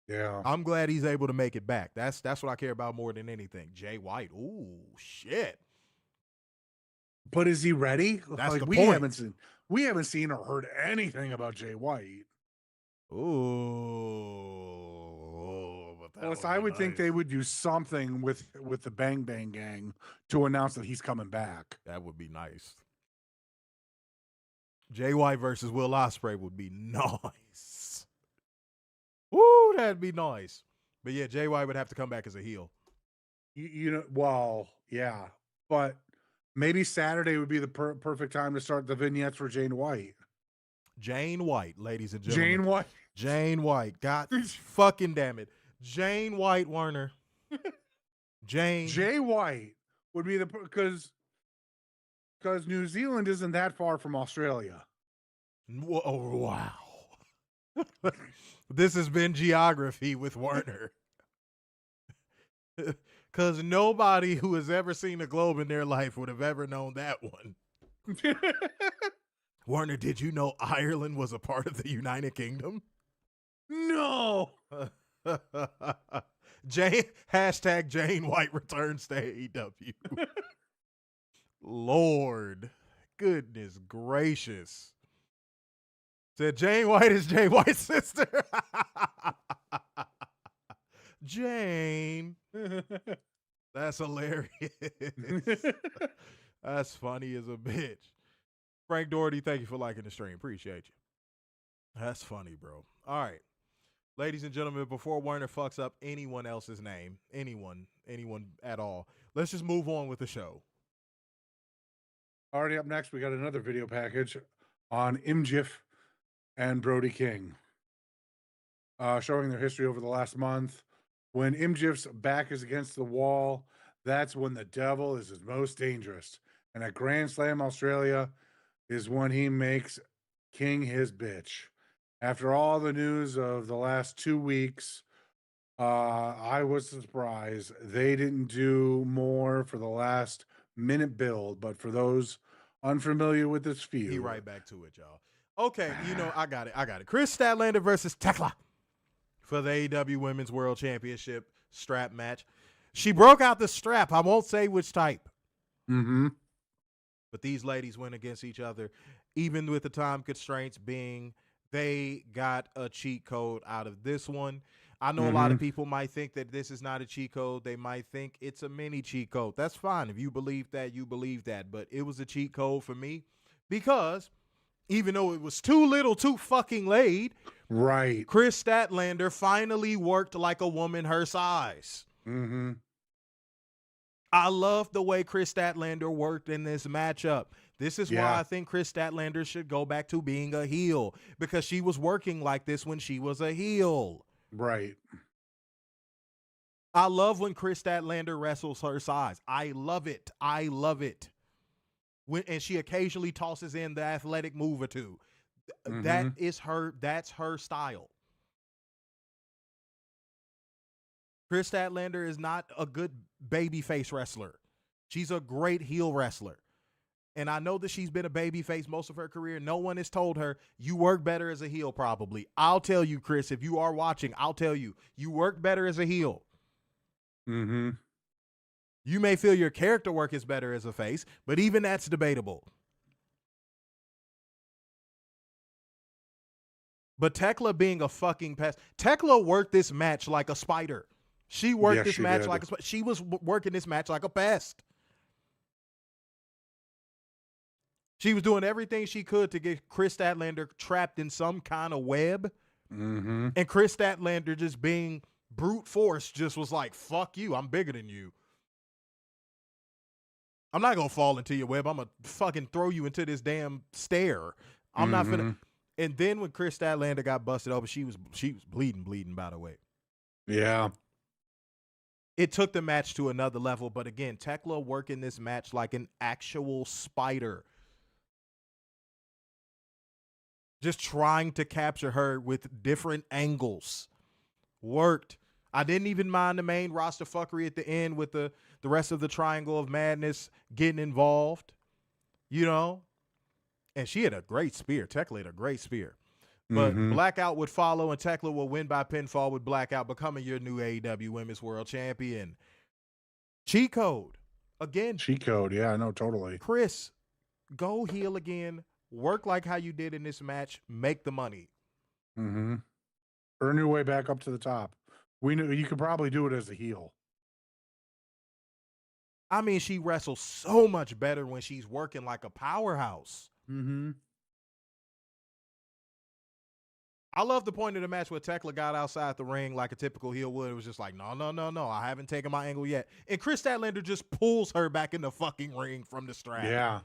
Yeah. I'm glad he's able to make it back. That's what I care about more than anything. Jay White. Ooh, shit. But is he ready? That's like, the we point. haven't seen or heard anything about Jay White. Ooh. Plus, I would think they would do something with the Bang Bang Gang to announce that he's coming back. That would be nice. Jay White versus Will Ospreay would be nice. Woo, that'd be nice. But yeah, Jay White would have to come back as a heel. You know, well, yeah, but maybe Saturday would be the perfect time to start the vignettes for Jane White. Jane White, ladies and gentlemen. Jane White. Jane White. God fucking damn it. Jane White, Werner. Jay White would be because New Zealand isn't that far from Australia. Oh, wow. This has been Geography with Werner. Because nobody who has ever seen a globe in their life would have ever known that one. Werner, did you know Ireland was a part of the United Kingdom? No. Hashtag Jane White returns to AEW. Lord, goodness gracious. Said Jane White is Jane White's sister. Jane. That's hilarious. That's funny as a bitch. Frank Doherty, thank you for liking the stream. Appreciate you. That's funny, bro. All right. Ladies and gentlemen, before Werner fucks up anyone else's name, anyone at all, let's just move on with the show. Already up next, we got another video package on MJF and Brody King, showing their history over the last month. When MJF's back is against the wall, that's when the devil is his most dangerous. And at Grand Slam Australia is when he makes King his bitch. After all the news of the last 2 weeks, I was surprised they didn't do more for the last minute build. But for those unfamiliar with this feud, He right back to it, y'all. Okay, I got it. Kris Statlander versus Thekla for the AEW Women's World Championship strap match. She broke out the strap. I won't say which type. Mm-hmm. But these ladies went against each other, even with the time constraints being they got a cheat code out of this one. I know a lot of people might think that this is not a cheat code. They might think it's a mini cheat code. That's fine. If you believe that, you believe that. But it was a cheat code for me because even though it was too little, too fucking late, Right. Kris Statlander finally worked like a woman her size. Mm-hmm. I love the way Kris Statlander worked in this matchup. This is why I think Kris Statlander should go back to being a heel, because she was working like this when she was a heel. Right. I love when Kris Statlander wrestles her size. I love it. I love it. And she occasionally tosses in the athletic move or two. That is her. That's her style. Kris Statlander is not a good babyface wrestler. She's a great heel wrestler. And I know that she's been a babyface most of her career. No one has told her, you work better as a heel probably. I'll tell you, Kris, if you are watching, I'll tell you, you work better as a heel. Mm-hmm. You may feel your character work is better as a face, but even that's debatable. But Thekla being a fucking pest. Thekla worked this match like a spider. She worked this match like a spider. She was working this match like a pest. She was doing everything she could to get Kris Statlander trapped in some kind of web. Mm-hmm. And Kris Statlander just being brute force just was like, fuck you, I'm bigger than you. I'm not going to fall into your web. I'm going to fucking throw you into this damn stair. I'm not finna. And then when Kris Statlander got busted open, she was bleeding, by the way. Yeah. It took the match to another level. But again, Thekla working this match like an actual spider. Just trying to capture her with different angles. Worked. I didn't even mind the main roster fuckery at the end with the rest of the Triangle of Madness getting involved. You know? And she had a great spear. Thekla had a great spear. But Blackout would follow, and Thekla will win by pinfall with Blackout, becoming your new AEW Women's World Champion. Cheat code. Again. Cheat code. Yeah, no, totally. Kris, go heel again. Work like how you did in this match. Make the money. Mm-hmm. Earn your way back up to the top. We knew you could probably do it as a heel. I mean, she wrestles so much better when she's working like a powerhouse. Mm-hmm. I love the point of the match where Thekla got outside the ring like a typical heel would. It was just like, no, I haven't taken my angle yet. And Kris Statlander just pulls her back in the fucking ring from the strap. Yeah.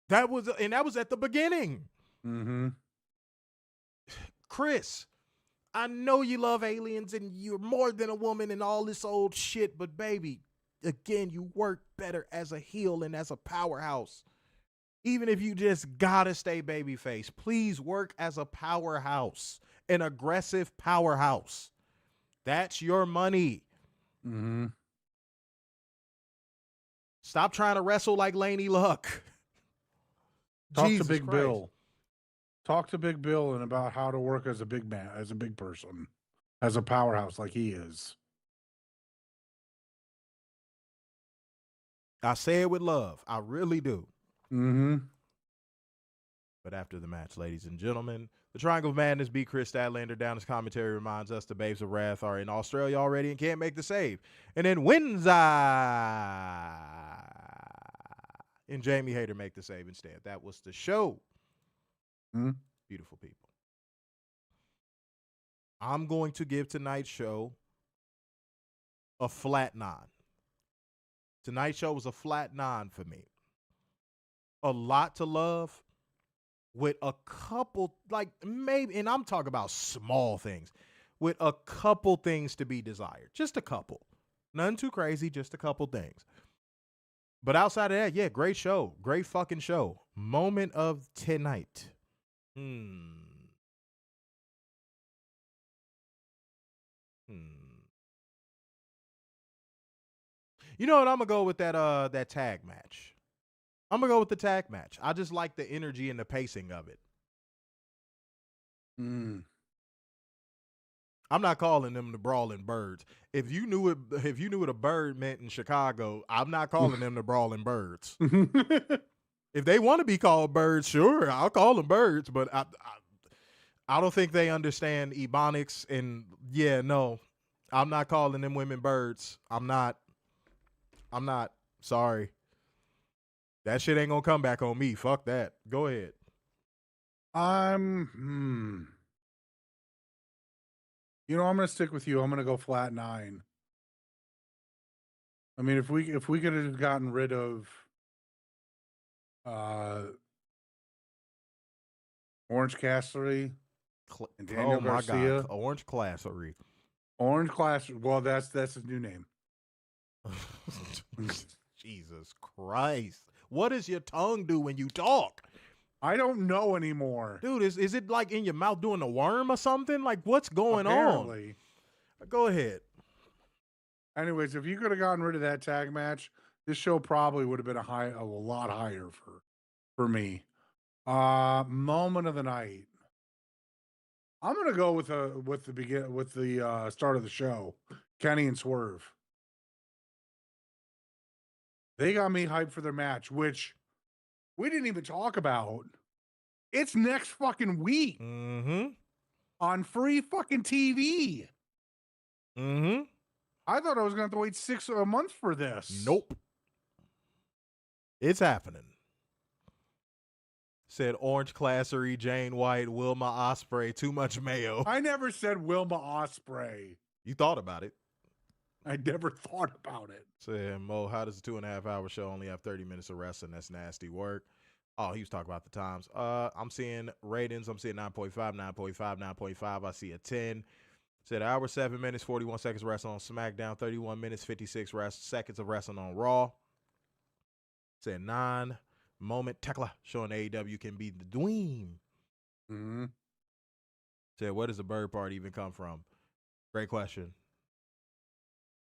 That was at the beginning. Mm-hmm. Kris, I know you love aliens and you're more than a woman and all this old shit, but baby, again, you work better as a heel and as a powerhouse. Even if you just gotta stay babyface, please work as a powerhouse, an aggressive powerhouse. That's your money. Mm-hmm. Stop trying to wrestle like Laney Luck. Talk Jesus to Big Christ. Bill. Talk to Big Bill and about how to work as a big man, as a big person, as a powerhouse like he is. I say it with love. I really do. Mm-hmm. But after the match, ladies and gentlemen, the Triangle of Madness beat Kris Statlander down. His commentary reminds us the Babes of Wrath are in Australia already and can't make the save. And then Windsor and Jamie Hayter make the save instead. That was the show. Mm-hmm. Beautiful people. I'm going to give tonight's show a flat 9. Tonight's show was a flat 9 for me. A lot to love with a couple, like maybe, and I'm talking about small things, with a couple things to be desired. Just a couple. Nothing too crazy, just a couple things. But outside of that, yeah, great show. Great fucking show. Moment of tonight. You know what? I'm gonna go with that tag match. I'm gonna go with the tag match. I just like the energy and the pacing of it. Mm. I'm not calling them the Brawling Birds. If you knew what a bird meant in Chicago, I'm not calling them the Brawling Birds. If they want to be called birds, sure, I'll call them birds. But I don't think they understand ebonics. And yeah, no, I'm not calling them women birds. I'm not. Sorry. That shit ain't gonna come back on me. Fuck that. Go ahead. You know, I'm gonna stick with you. I'm gonna go flat 9. I mean, if we could have gotten rid of Orange Cassidy and Daniel Garcia. God. Orange Classery. Orange Class. Well, that's his new name. Jesus Christ. What does your tongue do when you talk? I don't know anymore. Dude, is it like in your mouth doing a worm or something? Like, what's going Apparently. on? Go ahead. Anyways, if you could have gotten rid of that tag match, this show probably would have been a lot higher for me. Moment of the night. I'm gonna go with the start of the show, Kenny and Swerve. They got me hyped for their match, which we didn't even talk about. It's next fucking week on free fucking TV. I thought I was going to have to wait 6 months for this. Nope. It's happening. Said Orange Classery, Jane White, Wilma Ospreay, too much mayo. I never said Wilma Ospreay. You thought about it. I never thought about it. Said Mo, how does a 2.5 hour show only have 30 minutes of wrestling? That's nasty work. Oh, he was talking about the times. I'm seeing ratings. I'm seeing 9.5, 9.5, 9.5. I see a 10. Said hour 7 minutes, 41 seconds wrestling on SmackDown, 31 minutes, 56 seconds of wrestling on Raw. Said 9 moment Thekla showing AEW can be the dream. Said, where does the bird part even come from? Great question.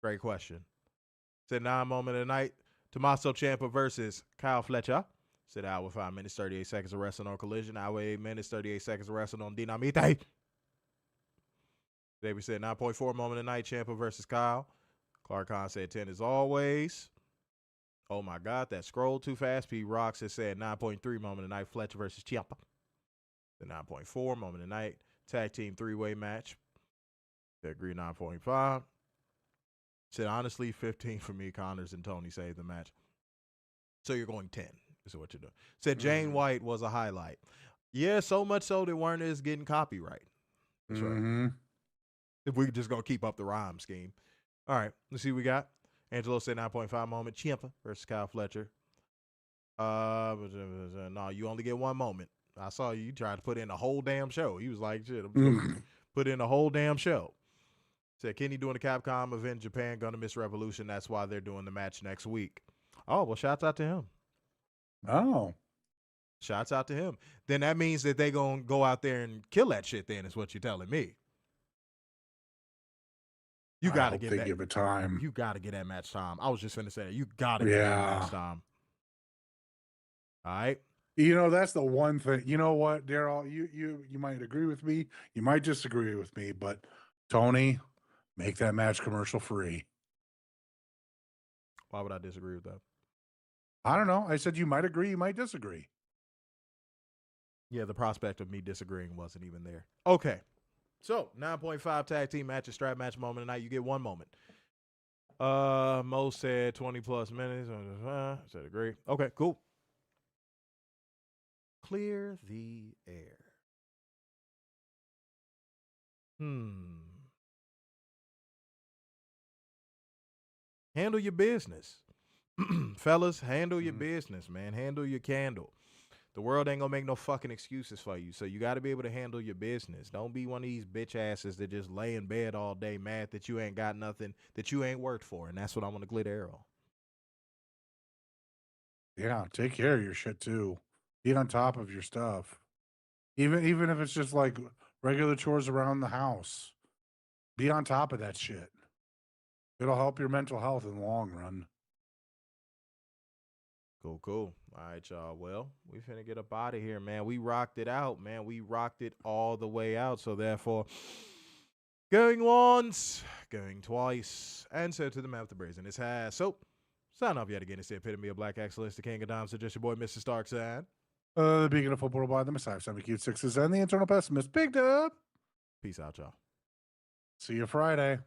Great question. Said 9 moment of the night, Tommaso Ciampa versus Kyle Fletcher. Said hour 5 minutes, 38 seconds of wrestling on Collision. Hour 8 minutes, 38 seconds of wrestling on Dynamite. David said 9.4 moment of the night, Ciampa versus Kyle. Clark Khan said 10 as always. Oh my God, that scrolled too fast. P. Rocks has said 9.3 moment of the night, Fletcher versus Ciampa. The 9.4 moment of the night, tag team 3-way match. They agree 9.5. Said honestly, 15 for me. Connors and Tony saved the match. So you're going 10. Is what you're doing. Said Jane White was a highlight. Yeah, so much so that Werner is getting copyright. That's right. If we just gonna keep up the rhyme scheme. All right, let's see what we got. Angelo said 9.5 moment. Ciampa versus Kyle Fletcher. No, you only get 1 moment. I saw you tried to put in a whole damn show. He was like, shit, put in a whole damn show. Said Kenny doing the Capcom event in Japan, gonna miss Revolution. That's why they're doing the match next week. Oh, well, shouts out to him. Oh. Shots out to him. Then that means that they going to go out there and kill that shit then is what you're telling me. You got to give that. Give it time. You got to get that match time. I was just going to say that. You got to get that match time. All right. You know, that's the one thing. You know what, Daryl? You might agree with me. You might disagree with me, but Tony, make that match commercial free. Why would I disagree with that? I don't know. I said you might agree, you might disagree. Yeah, the prospect of me disagreeing wasn't even there. Okay. So, 9.5 tag team matches, strap match moment tonight. You get one moment. Mo said 20 plus minutes. Said agree. Okay, cool. Clear the air. Handle your business. Fellas, handle your business, man. Handle your candle. The world ain't gonna make no fucking excuses for you, so you got to be able to handle your business. Don't be one of these bitch asses that just lay in bed all day mad that you ain't got nothing that you ain't worked for, and that's what I want to clear the air on. Yeah, take care of your shit too. Be on top of your stuff. Even if it's just like regular chores around the house. Be on top of that shit. It'll help your mental health in the long run. Cool. All right, y'all. Well, we finna get up out of here, man. We rocked it out, man. We rocked it all the way out. So therefore, going once, going twice, and so to the mouth of brazen his has. So, sign off yet again. It's the epitome of black excellence, the king of dimes, so just your boy, Mr. Starkside. The beacon of football by the Messiah, 7 cute sixes, and the internal pessimist, Big Dub. Peace out, y'all. See you Friday.